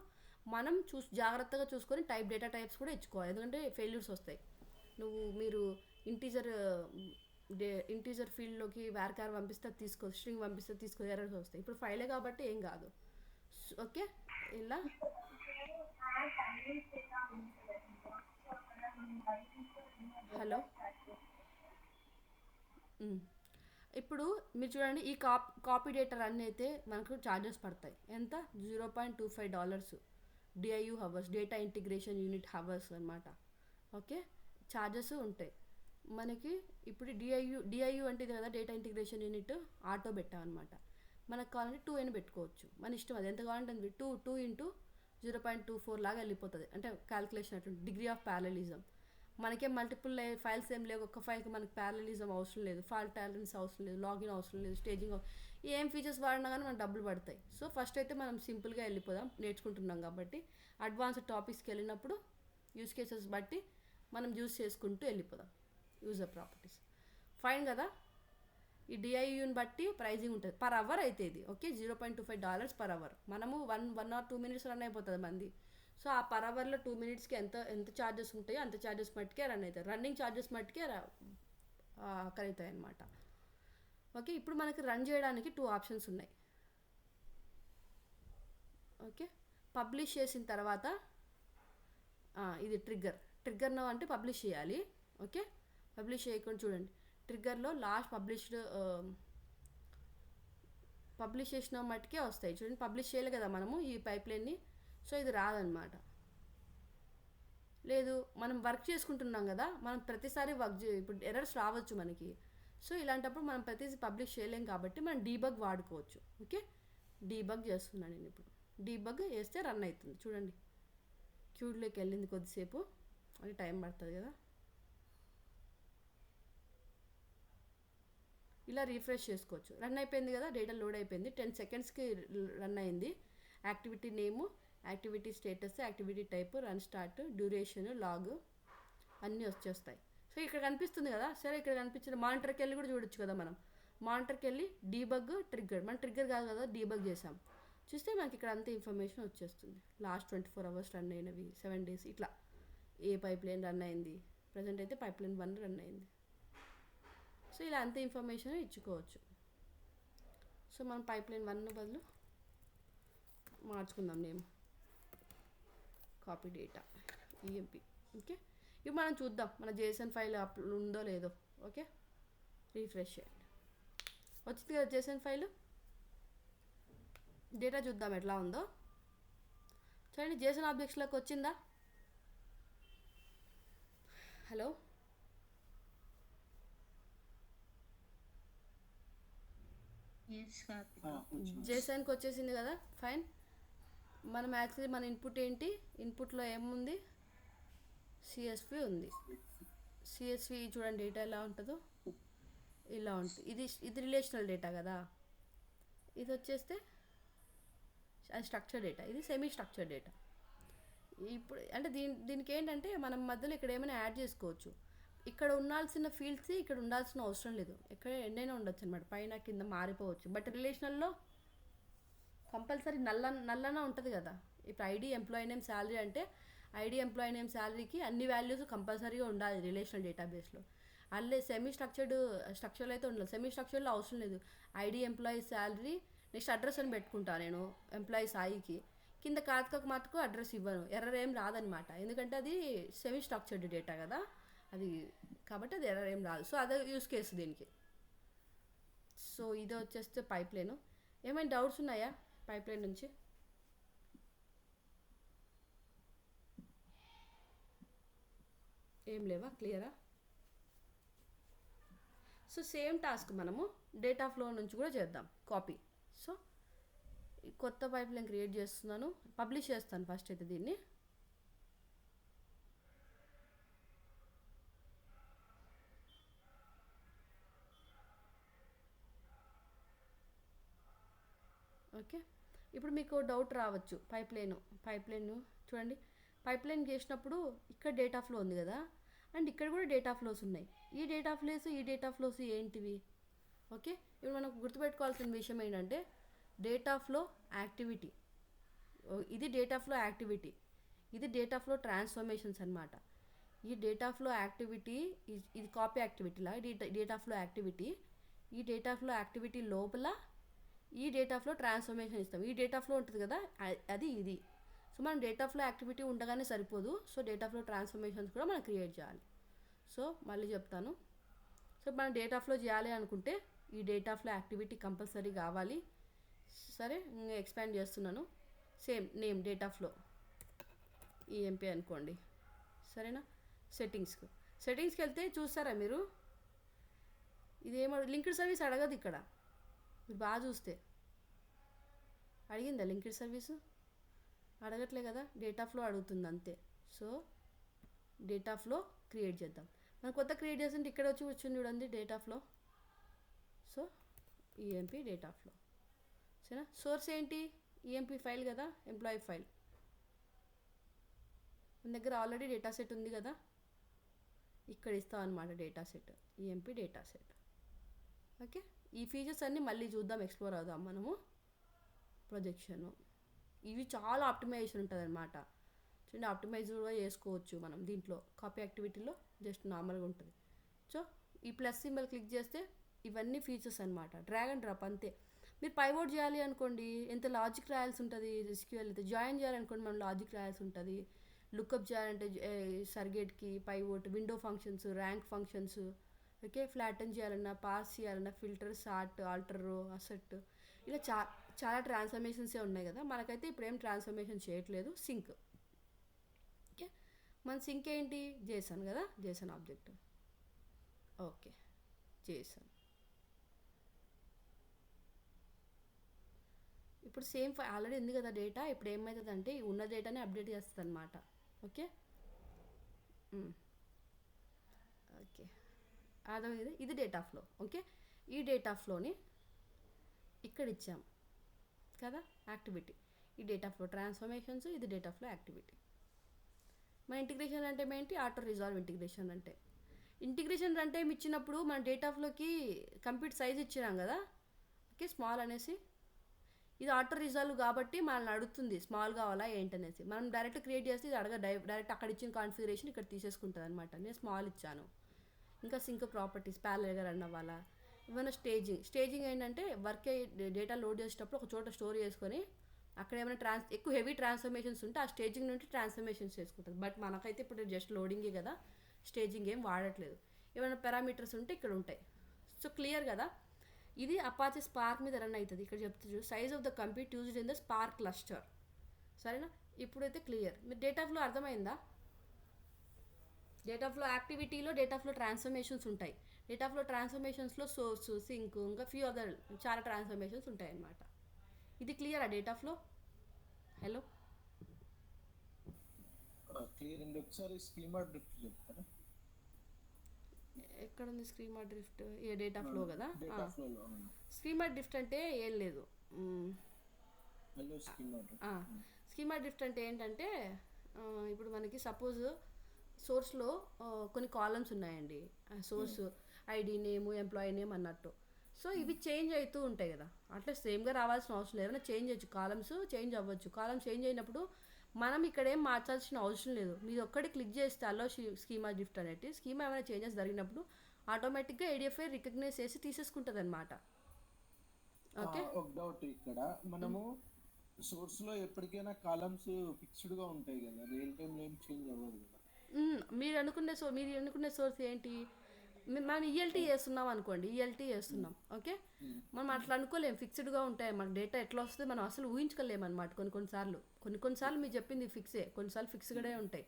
మనం జాగ్రత్తగా చూసుకొని డేటా టైప్స్ కూడా ఇచ్చుకోవాలి, ఎందుకంటే ఫెయిల్యూర్స్ వస్తాయి. మీరు ఇంటీజర్ ఫీల్డ్లోకి వ్యార్కార్ పంపిస్తే తీసుకో, స్ట్రింగ్ పంపిస్తే తీసుకో, ఎర్రర్స్ వస్తాయి. ఇప్పుడు ఫైలే కాబట్టి ఏం కాదు. ఓకే. ఇలా హలో ఇప్పుడు మీరు చూడండి, ఈ కాపీ డేటా రన్ అయితే మనకు ఛార్జెస్ పడతాయి. ఎంత? $0.25 DIU hours, data integration unit hours అనమాట. ఓకే, ఛార్జెస్ ఉంటాయి మనకి. ఇప్పుడు డిఐయు అంటే ఇది కదా, డేటా ఇంటిగ్రేషన్ యూనిట్ ఆటో పెట్టామన్నమాట. మనకు కావాలంటే 2 అని పెట్టుకోవచ్చు, మన ఇష్టం, అది ఎంత కావాలంటే అంత. 2 ఇంటూ 0.24 లాగా వెళ్ళిపోతుంది, అంటే క్యాలిక్యులేషన్ అటువంటి డిగ్రీ ఆఫ్ ప్యారలిజం. మనకేం మల్టిపుల్ ఫైల్స్ ఏం లేవు, ఒక్క ఫైల్కి మనకి ప్యారలిజం అవసరం లేదు, ఫాల్ట్ టాలరెన్స్ అవసరం లేదు, లాగిన్ అవసరం లేదు, స్టేజింగ్ ఏం ఫీచర్స్ వాడినా కానీ మనకు డబ్బులు పడతాయి. సో ఫస్ట్ అయితే మనం సింపుల్గా వెళ్ళిపోదాం, నేర్చుకుంటున్నాం కాబట్టి. అడ్వాన్స్డ్ టాపిక్స్కి వెళ్ళినప్పుడు యూస్ కేసెస్ బట్టి మనం యూస్ చేసుకుంటూ వెళ్ళిపోదాం. యూజర్ ప్రాపర్టీస్ ఫైన్ కదా. ఈ డిఐయుని బట్టి ప్రైజింగ్ ఉంటుంది, పర్ అవర్ అయితే ఇది. Okay, $0.25 per hour. మనము 1 or 2 minutes రన్ అయిపోతుంది మంది. సో ఆ పర్ అవర్లో 2 minutesకి ఎంత ఛార్జెస్ ఉంటాయో అంత ఛార్జెస్ మట్టుకే రన్ అవుతాయి, రన్నింగ్ ఛార్జెస్ మట్టుకే కలుగుతాయి అన్నమాట. ఓకే, ఇప్పుడు మనకి రన్ చేయడానికి 2 ఆప్షన్స్ ఉన్నాయి. ఓకే, పబ్లిష్ చేసిన తర్వాత ఇది ట్రిగ్గర్ నో అంటే పబ్లిష్ చేయాలి. ఓకే, పబ్లిష్ చేయకుండా చూడండి, ట్రిగ్గర్లో లాస్ట్ పబ్లిష్ చేసిన మట్టుకే వస్తాయి. చూడండి, పబ్లిష్ చేయలే కదా మనము ఈ పైప్లైన్ని, సో ఇది రాదనమాట. లేదు, మనం వర్క్ చేసుకుంటున్నాం కదా, మనం ప్రతిసారి ఇప్పుడు ఎర్రర్స్ రావచ్చు మనకి. సో ఇలాంటప్పుడు మనం ప్రతిసారి పబ్లిష్ చేయలేం కాబట్టి మనం డీబగ్ వాడుకోవచ్చు. ఓకే, డీబగ్ చేస్తున్నాను నేను ఇప్పుడు. డీబగ్ చేస్తే రన్ అవుతుంది. చూడండి, క్యూడ్లోకి వెళ్ళింది కొద్దిసేపు, అది టైం పడుతుంది కదా. ఇలా రీఫ్రెష్ చేసుకోవచ్చు. రన్ అయిపోయింది కదా, డేటా లోడ్ అయిపోయింది, 10 secondsకి రన్ అయింది. Activity name, activity status, activity type, run start, duration, log అన్నీ వచ్చేస్తాయి. సో ఇక్కడ కనిపిస్తుంది కదా. సరే, ఇక్కడ కనిపించిన మానిటర్కి వెళ్ళి కూడా చూడొచ్చు కదా మనం. మానిటర్కి వెళ్ళి డీబగ్, ట్రిగ్గర్, మన ట్రిగ్గర్ కాదు కదా, డీబగ్ చేసాం. చూస్తే మనకి ఇక్కడ అంత ఇన్ఫర్మేషన్ వచ్చేస్తుంది. లాస్ట్ 24 hours రన్ అయినవి, 7 days, ఇట్లా ఏ పైప్లైన్ రన్ అయింది. ప్రజెంట్ అయితే పైప్లైన్ 1 రన్ అయింది. సో ఇలా అంత ఇన్ఫర్మేషన్ ఇచ్చుకోవచ్చు. సో మనం పైప్లైన్ 1 బదులు మార్చుకుందాం name, copy data EMP. Okay, ఇప్పుడు మనం చూద్దాం మన జేసన్ ఫైల్ అప్లోడ్ ఉందో లేదో. ఓకే, రీఫ్రెష్ చేయండి, వచ్చింది కదా జేసన్ ఫైల్. డేటా చూద్దాం ఎట్లా ఉందో. చూడండి, జేసన్ ఆబ్జెక్ట్స్లోకి వచ్చిందా? హలో, జేసన్కి వచ్చేసింది కదా. ఫైన్, మనం యాక్చువల్లీ మన ఇన్పుట్ ఏంటి, ఇన్పుట్లో ఏముంది, సిఎస్వి ఉంది. సిఎస్వి చూడండి, డేటా ఎలా ఉంటుందో ఇలా ఉంటుంది. ఇది రిలేషనల్ డేటా కదా. ఇది వచ్చేస్తే అది స్ట్రక్చర్ డేటా, ఇది సెమీ స్ట్రక్చర్ డేటా. ఇప్పుడు అంటే దీనికి ఏంటంటే మనం మధ్యలో ఇక్కడ ఏమైనా యాడ్ చేసుకోవచ్చు. ఇక్కడ ఉండాల్సిన ఫీల్డ్స్ ఇక్కడ ఉండాల్సిన అవసరం లేదు, ఎక్కడ ఎన్నైనా ఉండొచ్చు అనమాట, పైన కింద మారిపోవచ్చు. బట్ రిలేషనల్లో కంపల్సరీ నల్లన ఉంటుంది కదా. ఇప్పుడు ఐడి, ఎంప్లాయీ నేమ్, శాలరీ అంటే ఐడి, ఎంప్లాయీ నేమ్, శాలరీకి అన్ని వాల్యూస్ కంపల్సరీగా ఉండాలి రిలేషనల్ డేటాబేస్లో. అల్లే స్ట్రక్చర్లో అయితే ఉండాలి. సెమీ స్ట్రక్చర్లో అవసరం లేదు. ID, employee, salary, next address అని పెట్టుకుంటాను నేను. ఎంప్లాయీ సాయికి కింద కార్తికకు మటుకు అడ్రస్ ఇవ్వను, ఎర్రర్ ఏం రాదనమాట, ఎందుకంటే అది సెమీ స్ట్రక్చర్డ్ డేటా కదా అది, కాబట్టి అది ఎర్రర్ ఏం రాదు. సో అదే యూస్ కేసు దీనికి. సో ఇది వచ్చేస్తే పైప్లైన్. ఏమైనా డౌట్స్ ఉన్నాయా పైప్లైన్ నుంచి? ఏం లేవా? క్లియరా? సో సేమ్ టాస్క్ మనము డేటా ఫ్లో నుంచి కూడా చేద్దాం, కాపీ. సో కొత్త పైప్లైన్ క్రియేట్ చేస్తున్నాను, పబ్లిష్ చేస్తాను ఫస్ట్ అయితే దీన్ని. ఓకే, ఇప్పుడు మీకు డౌట్ రావచ్చు, పైప్లైన్ చూడండి, పైప్లైన్ చేసినప్పుడు ఇక్కడ డేటా ఫ్లో ఉంది కదా, అండ్ ఇక్కడ కూడా డేటా ఫ్లోస్ ఉన్నాయి. ఈ డేటా ఫ్లోస్ ఏంటివి? ఓకే, ఇప్పుడు మనకు గుర్తుపెట్టుకోవాల్సిన విషయం ఏంటంటే డేటా ఫ్లో యాక్టివిటీ, ఇది డేటా ఫ్లో యాక్టివిటీ, ఇది డేటా ఫ్లో ట్రాన్స్ఫర్మేషన్స్ అనమాట. ఈ డేటా ఫ్లో యాక్టివిటీ, ఇది కాపీ యాక్టివిటీలా, డేటా ఫ్లో యాక్టివిటీ. ఈ డేటా ఫ్లో యాక్టివిటీ లోపల ఈ డేటా ఫ్లో ట్రాన్స్ఫర్మేషన్ ఇస్తాం. ఈ డేటా ఫ్లో ఉంటుంది కదా, అది ఇది. సో మనం డేటా ఫ్లో యాక్టివిటీ ఉండగానే సరిపోదు, సో డేటా ఫ్లో ట్రాన్స్ఫర్మేషన్స్ కూడా మనం క్రియేట్ చేయాలి. సో మళ్ళీ చెప్తాను. సో మనం డేటా ఫ్లో చేయాలి అనుకుంటే ఈ డేటా ఫ్లో యాక్టివిటీ కంపల్సరీ కావాలి. సరే, ఎక్స్పాండ్ చేస్తున్నాను. Same name data flow EMP అనుకోండి. సరేనా? సెట్టింగ్స్కి వెళ్తే చూస్తారా మీరు, ఇదేమో లింక్డ్ సర్వీస్ అడగదు ఇక్కడ. మీరు బాగా చూస్తే అడిగిందా లింక్డ్ సర్వీసు? అడగట్లే కదా, డేటా ఫ్లో అడుగుతుంది అంతే. సో డేటా ఫ్లో క్రియేట్ చేద్దాం. మనం కొత్త క్రియేట్ చేస్తుంటే ఇక్కడ వచ్చి కూర్చుని చూడండి data flow. So EMP data flow. సరేనా? సోర్స్ ఏంటి? ఈఎంపీ ఫైల్ కదా, ఎంప్లాయీ ఫైల్. మన దగ్గర ఆల్రెడీ డేటా సెట్ ఉంది కదా, ఇక్కడ ఇస్తాం అనమాట data set, EMP data set. Okay, ఈ ఫీచర్స్ అన్నీ మళ్ళీ చూద్దాం, ఎక్స్ప్లోర్ అవుదాం మనము. ప్రొజెక్షను, ఇవి చాలా ఆప్టిమైజేషన్ ఉంటుంది అనమాట. చూడండి, ఆప్టిమైజ్ కూడా చేసుకోవచ్చు మనం దీంట్లో. కాపీ యాక్టివిటీలో జస్ట్ నార్మల్గా ఉంటుంది. సో ఈ ప్లస్ సింబల్ క్లిక్ చేస్తే ఇవన్నీ ఫీచర్స్ అనమాట. డ్రాగ్ అండ్ డ్రాప్ అంతే. మీరు పైవోట్ చేయాలి అనుకోండి, ఎంత లాజిక్ రాయాల్సి ఉంటుంది. ఎస్క్యూఎల్ అయితే జాయిన్ చేయాలనుకోండి, మనం లాజిక్ రాయాల్సి ఉంటుంది. లుక్అప్ చేయాలంటే సర్గేట్కి pivot, window functions, rank functions. Okay, flatten చేయాలన్నా, పాస్ చేయాలన్నా, filter, sort, alter row, asset, ఇలా చాలా ట్రాన్స్ఫర్మేషన్సే ఉన్నాయి కదా. మనకైతే ఇప్పుడు ఏం ట్రాన్స్ఫర్మేషన్ చేయట్లేదు. సింక్. ఓకే, మన సింక్ ఏంటి? జేసన్ కదా, జేసన్ ఆబ్జెక్ట్. Okay, Jason. ఇప్పుడు సేమ్ ఆల్రెడీ ఉంది కదా డేటా. ఇప్పుడు ఏమవుతుందంటే ఉన్న డేటానే అప్డేట్ చేస్తుంది అనమాట. ఓకే ఓకే, అర్థమైంది. ఇది డేటా ఫ్లో. ఓకే, ఈ డేటా ఫ్లోని ఇక్కడ ఇచ్చాం కదా, యాక్టివిటీ. ఈ డేటా ఫ్లో ట్రాన్స్ఫర్మేషన్స్, ఇది డేటా ఫ్లో యాక్టివిటీ. మన ఇంటిగ్రేషన్ అంటే ఏంటి? ఆటో రిజాల్వ్ ఇంటిగ్రేషన్ అంటే. ఇంటిగ్రేషన్ అంటే ఇచ్చినప్పుడు మన డేటా ఫ్లోకి కంప్యూట్ సైజ్ ఇచ్చినాం కదా, ఓకే, స్మాల్ అనేసి. ఇది ఆటో రిజాల్వ్ కాబట్టి మనల్ని అడుగుతుంది స్మాల్ కావాలా ఏంటనేసి. మనం డైరెక్ట్ క్రియేట్ చేస్తే ఇది అడగ డైరెక్ట్ అక్కడ ఇచ్చిన కాన్ఫిగరేషన్ ఇక్కడ తీసేసుకుంటుంది అనమాట. నేను స్మాల్ ఇచ్చాను. ఇంకా సింక్ ప్రాపర్టీస్ ప్యారలల్గా రన్ అవ్వాలా. ఏమైనా స్టేజింగ్ ఏంటంటే వర్క్ డేటా లోడ్ చేసేటప్పుడు ఒక చోట స్టోర్ చేసుకొని అక్కడ ఏమైనా ఎక్కువ హెవీ ట్రాన్స్ఫర్మేషన్స్ ఉంటే ఆ స్టేజింగ్ నుండి ట్రాన్స్ఫర్మేషన్స్ చేసుకుంటుంది. బట్ మనకైతే ఇప్పుడు జస్ట్ లోడింగే కదా, స్టేజింగ్ ఏం వాడట్లేదు. ఏమైనా పారామీటర్స్ ఉంటే ఇక్కడ ఉంటాయి. సో క్లియర్ కదా. ఇది అపాచీ స్పార్క్ మీద రన్ అవుతుంది. ఇక్కడ చెప్తుంది size of the compute used in the Spark cluster. సరేనా? ఇప్పుడైతే క్లియర్. మీరు డేటా ఫ్లో అర్థమైందా? డేటా ఫ్లో యాక్టివిటీలో డేటా ఫ్లో ట్రాన్స్ఫర్మేషన్స్ ఉంటాయి. డేటా ఫ్లో ట్రాన్స్ఫర్మేషన్స్లో సోర్స్, సింక్, ఇంకా ఫ్యూ అదర్ చాలా ట్రాన్స్ఫర్మేషన్స్ ఉంటాయి అన్నమాట. ఇది క్లియర్ ఆ డేటా ఫ్లో? హలో, క్లియర్ అండి. ఒకసారి స్కీమా డ్రిఫ్ట్ చెప్తారా? ఎక్కడ ఉంది స్కీమా డ్రిఫ్ట్? ఏ డేటా ఫ్లో కదా. డేటా ఫ్లోలో స్కీమా డ్రిఫ్ట్ అంటే ఏం లేదు. స్కీమా డ్రిఫ్ట్ అంటే ఏంటంటే ఇప్పుడు మనకి సపోజ్ సోర్స్లో కొన్ని కాలమ్స్ ఉన్నాయండి. సోర్స్ ఐడి, నేము, ఎంప్లాయీ నేమ్ అన్నట్టు. సో ఇవి చేంజ్ అవుతూ ఉంటాయి కదా. అట్లా సేమ్గా రావాల్సిన అవసరం లేదు. ఏమైనా చేంజ్ అవ్వచ్చు, కాలమ్స్ చేంజ్ అవ్వచ్చు. కాలమ్స్ చేంజ్ అయినప్పుడు మనం ఇక్కడ ఏం మార్చాల్సిన అవసరం లేదు. మీరు ఒక్కటి క్లిక్ చేస్తే అలో స్కీమా డ్రిఫ్ట్ అనేది, స్కీమా ఏమైనా చేంజెస్ జరిగినప్పుడు ఆటోమేటిక్గా ఏడిఎఫ్ఐ రికగ్నైజ్ చేసి తీసేసుకుంటుంది అనమాట. ఓకే, ఒక డౌట్ ఇక్కడ. మనము సోర్స్లో ఎప్పటికైనా కాలమ్స్ ఫిక్స్డ్గా ఉంటాయి కదా, రియల్ టైంలో ఏం చేంజ్ అవ్వదు కదా. మీరు అనుకునే సోర్స్ ఏంటి? మనం ఈఎల్టీ చేస్తున్నాం అనుకోండి, ఈఎల్టీ చేస్తున్నాం. ఓకే, మనం అట్లా అనుకోలేం ఫిక్స్డ్గా ఉంటాయి. మన డేటా ఎట్లా వస్తుంది మనం అసలు ఊహించుకోలేము అనమాట. కొన్నిసార్లు మీరు చెప్పింది ఫిక్సే, కొన్నిసార్లు ఫిక్స్డ్గానే ఉంటాయి.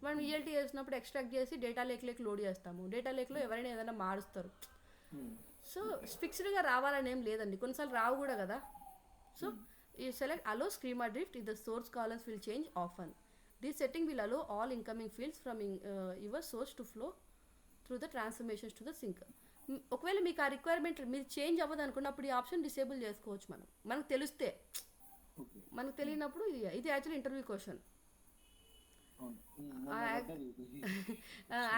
మనం ఈఎల్టీ చేసినప్పుడు ఎక్స్ట్రాక్ట్ చేసి డేటా లేక్ లోడ్ చేస్తాము. డేటా లేక్లో ఎవరైనా ఏదైనా మారుస్తారు. సో ఫిక్స్డ్గా రావాలని ఏం లేదండి, కొన్నిసార్లు రావు కూడా కదా. సో ఈ select allow schema drift if the source columns will change often. This setting will allow all incoming fields from your source to flow through the transformations to the sink. ఒకవేళ మీకు ఆ రిక్వైర్మెంట్ మీరు change అవ్వదు అనుకున్నప్పుడు ఈ option disable చేసుకోవచ్చు. మనకు తెలిస్తే. మనకు తెలియనప్పుడు ఇది యాక్చువల్లీ ఇంటర్వ్యూ క్వశ్చన్.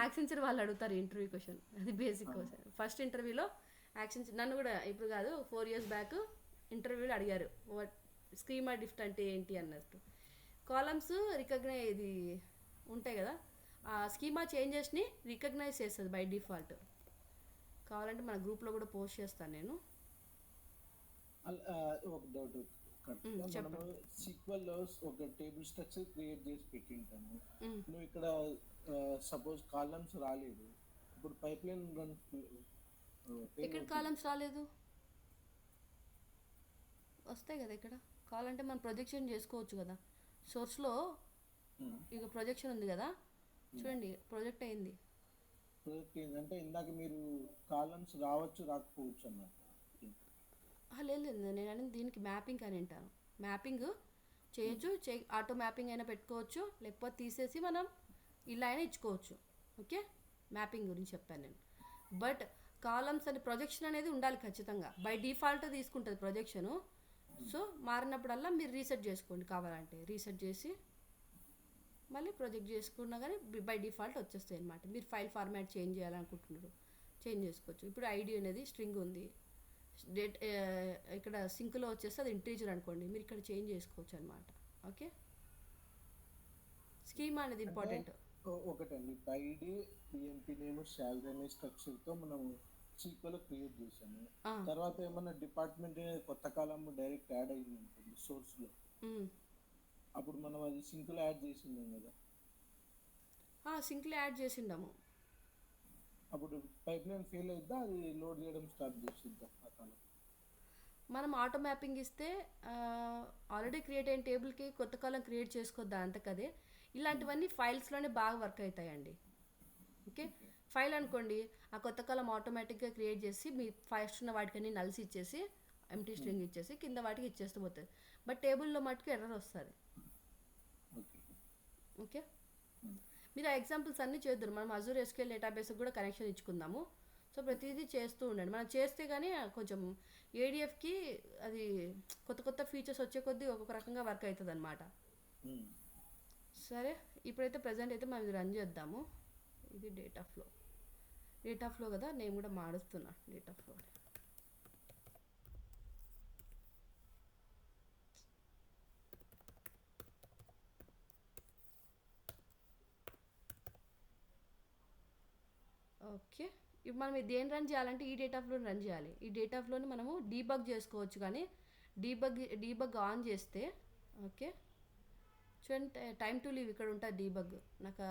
యాక్సెంచర్ వాళ్ళు అడుగుతారు ఇంటర్వ్యూ క్వశ్చన్, అది బేసిక్ క్వశ్చన్. ఫస్ట్ ఇంటర్వ్యూలో యాక్సెంచర్ నన్ను కూడా ఇప్పుడు కాదు 4 years బ్యాక్ ఇంటర్వ్యూలో అడిగారు స్కీమా డ్రిఫ్ట్ అంటే ఏంటి అన్నట్టు. కాలమ్స్ రికగ్నైజ్ ఇది ఉంటాయి కదా, ఆ స్కీమా చేంజెస్ని రికగ్నైజ్ చేస్తుంది బై డిఫాల్ట్. కావాలంటే మన గ్రూప్లో కూడా పోస్ట్ చేస్తాను నేను. ఒక డౌట్, మనము సీక్వెల్లో ఒక టేబుల్ స్ట్రక్చర్ క్రియేట్ చేసి పెట్టింటాము. నువ్వు ఇక్కడ సపోజ్ కాలమ్స్ రాలేదు, ఇప్పుడు పైప్ లైన్ రన్ ఇక్కడ కాలమ్స్ రాలేదు, వస్తాయి కదా ఇక్కడ. కావాలంటే మనం ప్రొజెక్షన్ చేసుకోవచ్చు కదా సోర్స్లో. ఇక ప్రొజెక్షన్ ఉంది కదా, చూడండి ప్రొజెక్ట్ అయింది. ప్రాజెక్ట్ ఏంటంటే ఇందాక మీరు కాలమ్స్ రావచ్చు రాకపోవచ్చు అన్నారు. లేదు లేదు, నేను అనేది దీనికి మ్యాపింగ్ అని అంటాను. మ్యాపింగ్ చేయొచ్చు, ఆటో మ్యాపింగ్ అయినా పెట్టుకోవచ్చు, లేకపోతే తీసేసి మనం ఇలా అయినా ఇచ్చుకోవచ్చు. ఓకే, మ్యాపింగ్ గురించి చెప్పాను నేను. బట్ కాలమ్స్ అని ప్రొజెక్షన్ అనేది ఉండాలి ఖచ్చితంగా. బై డిఫాల్ట్ తీసుకుంటుంది ప్రొజెక్షను. సో మారినప్పుడల్లా మీరు రీసెట్ చేసుకోండి, కావాలంటే రీసెట్ చేసి మళ్ళీ ప్రొజెక్ట్ చేసుకున్నా కానీ బై డిఫాల్ట్ వచ్చేస్తాయి అనమాట. మీరు ఫైల్ ఫార్మాట్ చేంజ్ చేయాలనుకుంటున్నారు, చేంజ్ చేసుకోవచ్చు. ఇప్పుడు ఐడి అనేది స్ట్రింగ్ ఉంది, డేట్ ఇక్కడ సింక్లో వచ్చేస్తే అది ఇంటీజర్ అనుకోండి, మీరు ఇక్కడ చేంజ్ చేసుకోవచ్చు అనమాట. ఓకే, స్కీమా అనేది ఇంపార్టెంట్. ఒకటండి, ఐడి పిఎంపి నేమ్ శాలరీ అనే స్ట్రక్చర్తో మనం సీక్వెల్ క్రియేట్ చేసాము. తర్వాత ఏమన్నా డిపార్ట్మెంట్ కొత్త కాలం డైరెక్ట్ యాడ్ అయింది అనుకోండి సోర్స్లో, అప్పుడు మనం అది సింక్లో యాడ్ చేసిందాం కదా, సింక్లో యాడ్ చేసిండాము. అప్పుడు పైప్ లైన్ ఫెయిల్ అయిద్దా, అది లోడ్ చేయడం స్టార్ట్ చేసిద్దా ఆ కాలం? మనం ఆటో మ్యాపింగ్ ఇస్తే ఆల్రెడీ క్రియేట్ అయిన టేబుల్కి కొత్త కాలం క్రియేట్ చేసుకోవద్దా అంతకదే. ఇలాంటివన్నీ ఫైల్స్లోనే బాగా వర్క్ అవుతాయండి. ఓకే, ఫైల్ అనుకోండి, ఆ కొత్త కాలం ఆటోమేటిక్గా క్రియేట్ చేసి మీ ఫస్ట్ ఉన్న వాటికన్నీ నల్స్ ఇచ్చేసి ఎంటీ స్ట్రింగ్ ఇచ్చేసి కింద వాటికి ఇచ్చేస్తూ పోతుంది. బట్ టేబుల్లో మటుకు ఎర్రర్ వస్తుంది. ఓకే, మీరు ఆ ఎగ్జాంపుల్స్ అన్నీ చేద్దరు. మనం అజూర్ ఎస్క్యూఎల్ డేటాబేస్కి కూడా కనెక్షన్ ఇచ్చుకుందాము. సో ప్రతిదీ చేస్తూ ఉండండి. మనం చేస్తే కానీ కొంచెం ఏడిఎఫ్కి అది కొత్త కొత్త ఫీచర్స్ వచ్చే కొద్దీ ఒక్కొక్క రకంగా వర్క్ అవుతుంది అనమాట. సరే, ఇప్పుడైతే ప్రజెంట్ అయితే మనం ఇది రన్ చేద్దాము. ఇది డేటా ఫ్లో కదా, నేను కూడా మారుస్తున్నా డేటా ఫ్లో. ఓకే, ఇప్పుడు మనం దేని రన్ చేయాలంటే ఈ డేటా ఫ్లోని రన్ చేయాలి. ఈ డేటా ఫ్లోని మనము డీబగ్ చేసుకోవచ్చు, కానీ డీబగ్ ఆన్ చేస్తే ఓకే చూడండి, టైం టు లీవ్ ఇక్కడ ఉంటుంది డీబగ్ నాకు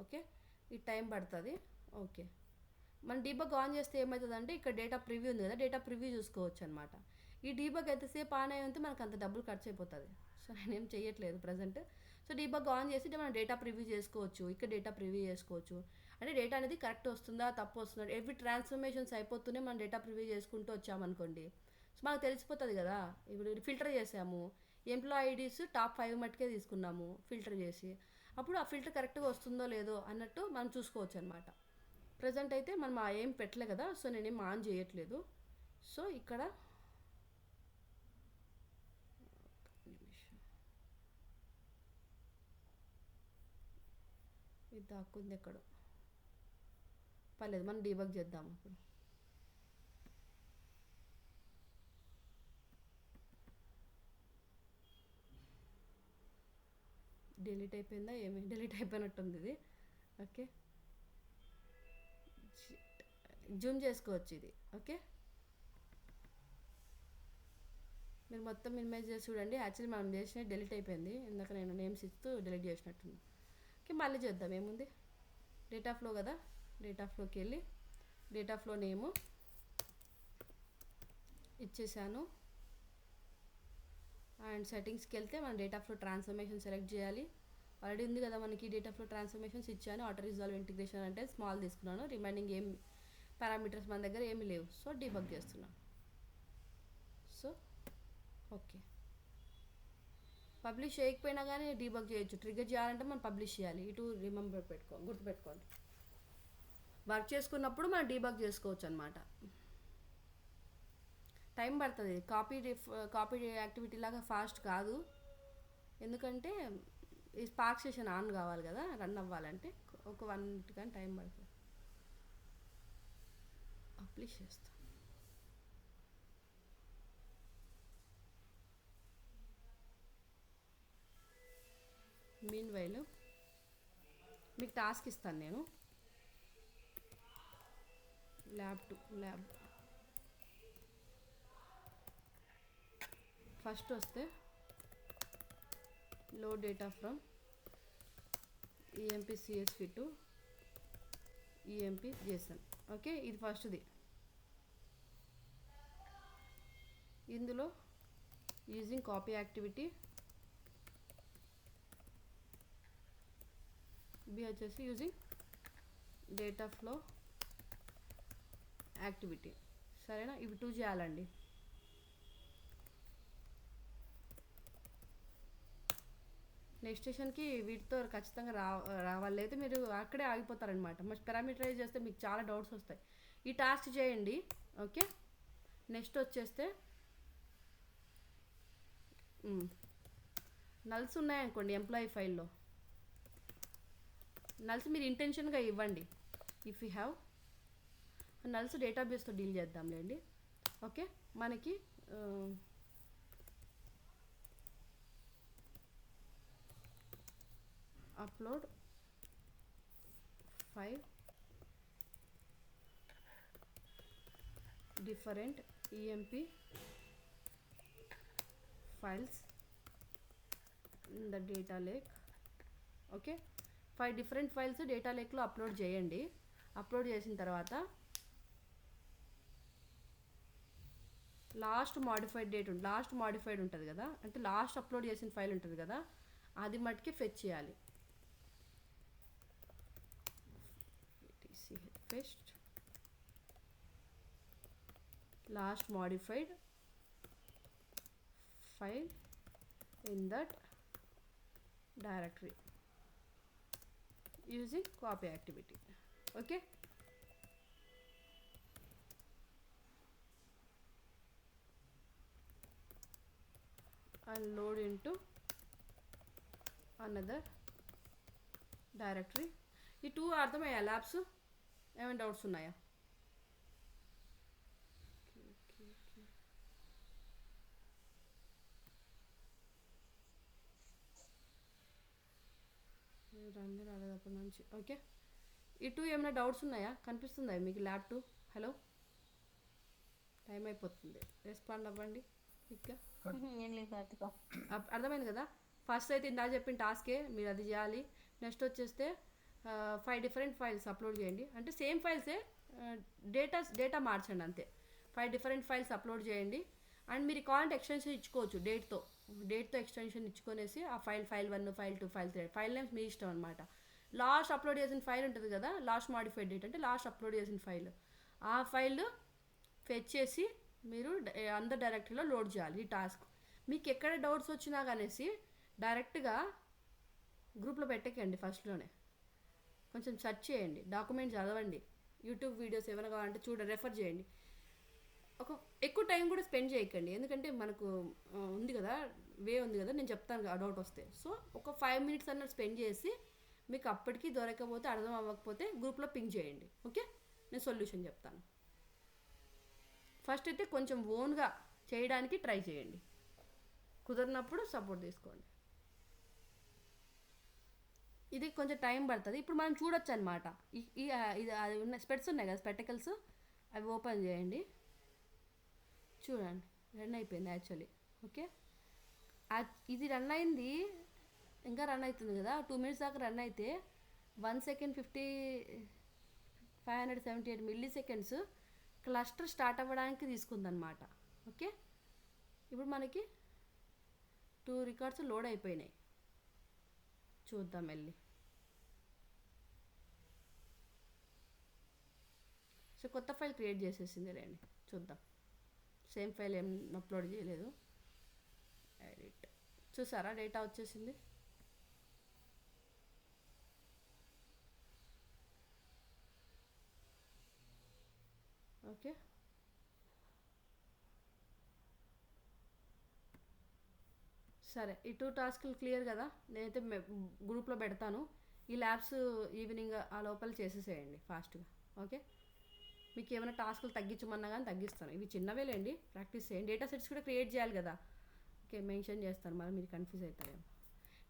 ఓకే, ఈ టైం పడుతుంది. ఓకే, మనం డీబగ్ ఆన్ చేస్తే ఏమవుతుందంటే ఇక్కడ డేటా ప్రివ్యూ ఉంది కదా, డేటా ప్రివ్యూ చూసుకోవచ్చు అనమాట. ఈ డీబగ్ ఎంతసేపు ఆన్ అయ్యి ఉంటే మనకు అంత డబ్బులు ఖర్చు అయిపోతుంది. సో నేనేం చేయట్లేదు ప్రజెంట్. సో డీబగ్ ఆన్ చేసి మనం డేటా ప్రివ్యూ చేసుకోవచ్చు, ఇక్కడ డేటా ప్రివ్యూ చేసుకోవచ్చు. అంటే డేటా అనేది కరెక్ట్ వస్తుందా తప్పు వస్తుందా, ఎవ్రీ ట్రాన్స్ఫర్మేషన్స్ అయిపోతూనే మనం డేటా ప్రివ్యూ చేసుకుంటూ వచ్చామనుకోండి, సో మనకు తెలిసిపోతుంది కదా. ఇప్పుడు ఫిల్టర్ చేసాము, ఎంప్లాయీ ఐడీస్ టాప్ 5 మట్టుకే తీసుకున్నాము ఫిల్టర్ చేసి, అప్పుడు ఆ ఫిల్టర్ కరెక్ట్గా వస్తుందో లేదో అన్నట్టు మనం చూసుకోవచ్చు అనమాట. ప్రజెంట్ అయితే మనం ఏం పెట్టలే కదా, సో నేనేం ఆన్ చేయట్లేదు. సో ఇక్కడ ఇది దాక్కుంది ఎక్కడో, పర్లేదు మనం డీబగ్ చేద్దాము. ఇప్పుడు డిలీట్ అయిపోయిందా, ఏమి డిలీట్ అయిపోయినట్టుంది ఇది. ఓకే, జూమ్ చేసుకోవచ్చు ఇది. ఓకే, మీరు మొత్తం ఇమేజ్ చేసి చూడండి. యాక్చువల్లీ మనం చేసిన డిలీట్ అయిపోయింది, ఇందాక నేను నేమ్స్ ఇస్తూ డిలీట్ చేసినట్టుంది. ఓకే, మళ్ళీ చేద్దాం. ఏముంది, డేటా ఫ్లో కదా, డేటా ఫ్లోకి వెళ్ళి డేటా ఫ్లో నేము ఇచ్చేసాను. అండ్ సెట్టింగ్స్కి వెళ్తే మనం డేటా ఫ్లో ట్రాన్స్ఫర్మేషన్ సెలెక్ట్ చేయాలి. ఆల్రెడీ ఉంది కదా మనకి డేటా ఫ్లో ట్రాన్స్ఫర్మేషన్స్ ఇచ్చాను. ఆటో రిజాల్వ్ ఇంటిగ్రేషన్ అంటే స్మాల్ తీసుకున్నాను, రిమైనింగ్ ఏం పారామీటర్స్ మన దగ్గర ఏమీ లేవు. సో డీబగ్ చేస్తున్నాను. సో ఓకే, పబ్లిష్ చేయకపోయినా కానీ డీబగ్ చేయొచ్చు. ట్రిగర్ చేయాలంటే మనం పబ్లిష్ చేయాలి. ఇటు గుర్తుపెట్టుకోండి. వర్క్ చేసుకున్నప్పుడు మనం డీబగ్ చేసుకోవచ్చు అనమాట. టైం పడుతుంది, కాపీ యాక్టివిటీ లాగా ఫాస్ట్ కాదు. ఎందుకంటే ఈ స్పార్క్ సెషన్ ఆన్ కావాలి కదా, రన్ అవ్వాలంటే ఒక 1 minute కానీ టైం పడుతుంది. పబ్లిష్ చేస్తాం. మీన్ వైల్ మీకు టాస్క్ ఇస్తాను నేను. ల్యాబ్ ఫస్ట్ వస్తే load data from EMP CSV to EMP JSON. Okay, ఇది ఫస్ట్ది. ఇందులో యూజింగ్ కాపీ యాక్టివిటీ, బి వచ్చేసి యూజింగ్ డేటా ఫ్లో యాక్టివిటీ. సరేనా, ఇవి 2 చేయాలండి. నెక్స్ట్ స్టేషన్కి వీటితో ఖచ్చితంగా రావాలి, అయితే మీరు అక్కడే ఆగిపోతారనమాట. మరి పారామీటరైజ్ చేస్తే మీకు చాలా డౌట్స్ వస్తాయి. ఈ టాస్క్ చేయండి. ఓకే, నెక్స్ట్ వచ్చేస్తే నల్స్ ఉన్నాయనుకోండి ఎంప్లాయీ ఫైల్లో, నల్స్ మీరు ఇంటెన్షన్గా ఇవ్వండి. ఇఫ్ యూ హ్యావ్ నల్స్ డేటాబేస్తో డీల్ చేద్దాంలేండి. ఓకే, మనకి upload 5 different EMP files in the data lake. ఓకే, 5 different files డేటా లేక్లో అప్లోడ్ చేయండి. అప్లోడ్ చేసిన తర్వాత లాస్ట్ మాడిఫైడ్ ఉంటుంది కదా, అంటే లాస్ట్ అప్లోడ్ చేసిన ఫైల్ ఉంటుంది కదా, అది మట్టుకి ఫెచ్ చేయాలి. Pest last modified file in that directory using copy activity. Okay, and load into another directory. ఈ 2 అర్థమయ్యా ల్యాబ్స్? ఏమైనా డౌట్స్ ఉన్నాయా? రండి రాలేదు అప్పటి నుంచి. ఓకే, ఈ 2 ఏమైనా డౌట్స్ ఉన్నాయా? కనిపిస్తుందా మీకు ల్యాబ్ 2? హలో, టైం అయిపోతుంది, రెస్పాండ్ అవ్వండి ఇంకా. ఏం లేదు కార్తిక, అర్థమైంది కదా. ఫస్ట్ అయితే ఇందా చెప్పిన టాస్కే మీరు అది చేయాలి. నెక్స్ట్ వచ్చేస్తే 5 డిఫరెంట్ ఫైల్స్ అప్లోడ్ చేయండి, అంటే సేమ్ ఫైల్సే, డేటా మార్చండి అంతే. 5 డిఫరెంట్ ఫైల్స్ అప్లోడ్ చేయండి. అండ్ మీరు కావాలంటే ఎక్స్టెన్షన్ ఇచ్చుకోవచ్చు, డేట్తో ఎక్స్టెన్షన్ ఇచ్చుకొనేసి ఆ file 1, file 2, file 3 file names మీ ఇష్టం అనమాట. లాస్ట్ అప్లోడ్ చేసిన ఫైల్ ఉంటుంది కదా, లాస్ట్ మాడిఫైడ్ డేట్ అంటే లాస్ట్ అప్లోడ్ చేసిన ఫైల్, ఆ ఫైల్ ఫెచ్ చేసి మీరు అందర్ డైరెక్టరీలో లోడ్ చేయాలి. ఈ టాస్క్ మీకు ఎక్కడ డౌట్స్ వచ్చినా కానేసి డైరెక్ట్గా గ్రూప్లో పెట్టకండి, ఫస్ట్లోనే కొంచెం సెర్చ్ చేయండి, డాక్యుమెంట్ చదవండి, యూట్యూబ్ వీడియోస్ ఏమైనా కావాలంటే రెఫర్ చేయండి. ఎక్కువ టైం కూడా స్పెండ్ చేయకండి, ఎందుకంటే మనకు ఉంది కదా, ఉంది కదా, నేను చెప్తాను కదా డౌట్ వస్తే. సో ఒక 5 minutes అన్నట్టు స్పెండ్ చేసి మీకు అప్పటికి దొరకకపోతే, అర్థం అవ్వకపోతే గ్రూప్లో పింక్ చేయండి. ఓకే, నేను సొల్యూషన్ చెప్తాను. ఫస్ట్ అయితే కొంచెం ఓన్గా చేయడానికి ట్రై చేయండి, కుదిరినప్పుడు సపోర్ట్ తీసుకోండి. ఇది కొంచెం టైం పడుతుంది. ఇప్పుడు మనం చూడొచ్చు అనమాట. ఇది అది ఉన్న స్పెట్స్ ఉన్నాయి కదా, స్పెక్టకల్స్, అవి ఓపెన్ చేయండి, చూడండి రన్ అయిపోయింది యాక్చువల్లీ. ఓకే, ఇది రన్ అయింది, ఇంకా రన్ అవుతుంది కదా, 2 minutes దాకా రన్ అయితే 1 second 578 milliseconds క్లస్టర్ స్టార్ట్ అవ్వడానికి తీసుకుందనమాట. ఓకే, ఇప్పుడు మనకి 2 రికార్డ్స్ లోడ్ అయిపోయినాయి, చూద్దాం వెళ్ళి. సో కొత్త ఫైల్ క్రియేట్ చేసేసింది రండి చూద్దాం. సేమ్ ఫైల్ ఏం అప్లోడ్ చేయలేదు. ఎడిట్ చూసారా, డేటా వచ్చేసింది. ఓకే, సరే ఈ 2 టాస్క్లు క్లియర్ కదా. నేనైతే గ్రూప్లో పెడతాను. ఈ ల్యాబ్స్ ఈవినింగ్ ఆ లోపల చేసేసేయండి ఫాస్ట్గా. ఓకే, మీకు ఏమైనా టాస్క్లు తగ్గించమన్నా కానీ తగ్గిస్తాను. ఇవి చిన్నవేలేండి, ప్రాక్టీస్ చేయండి. డేటా సెట్స్ కూడా క్రియేట్ చేయాలి కదా. ఓకే, మెన్షన్ చేస్తాను, మరి మీరు కన్ఫ్యూజ్ అవుతారేమో.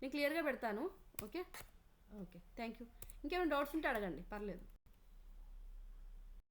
నేను క్లియర్గా పెడతాను. Okay, thank you. ఇంకేమైనా డౌట్స్ ఉంటే అడగండి, పర్లేదు.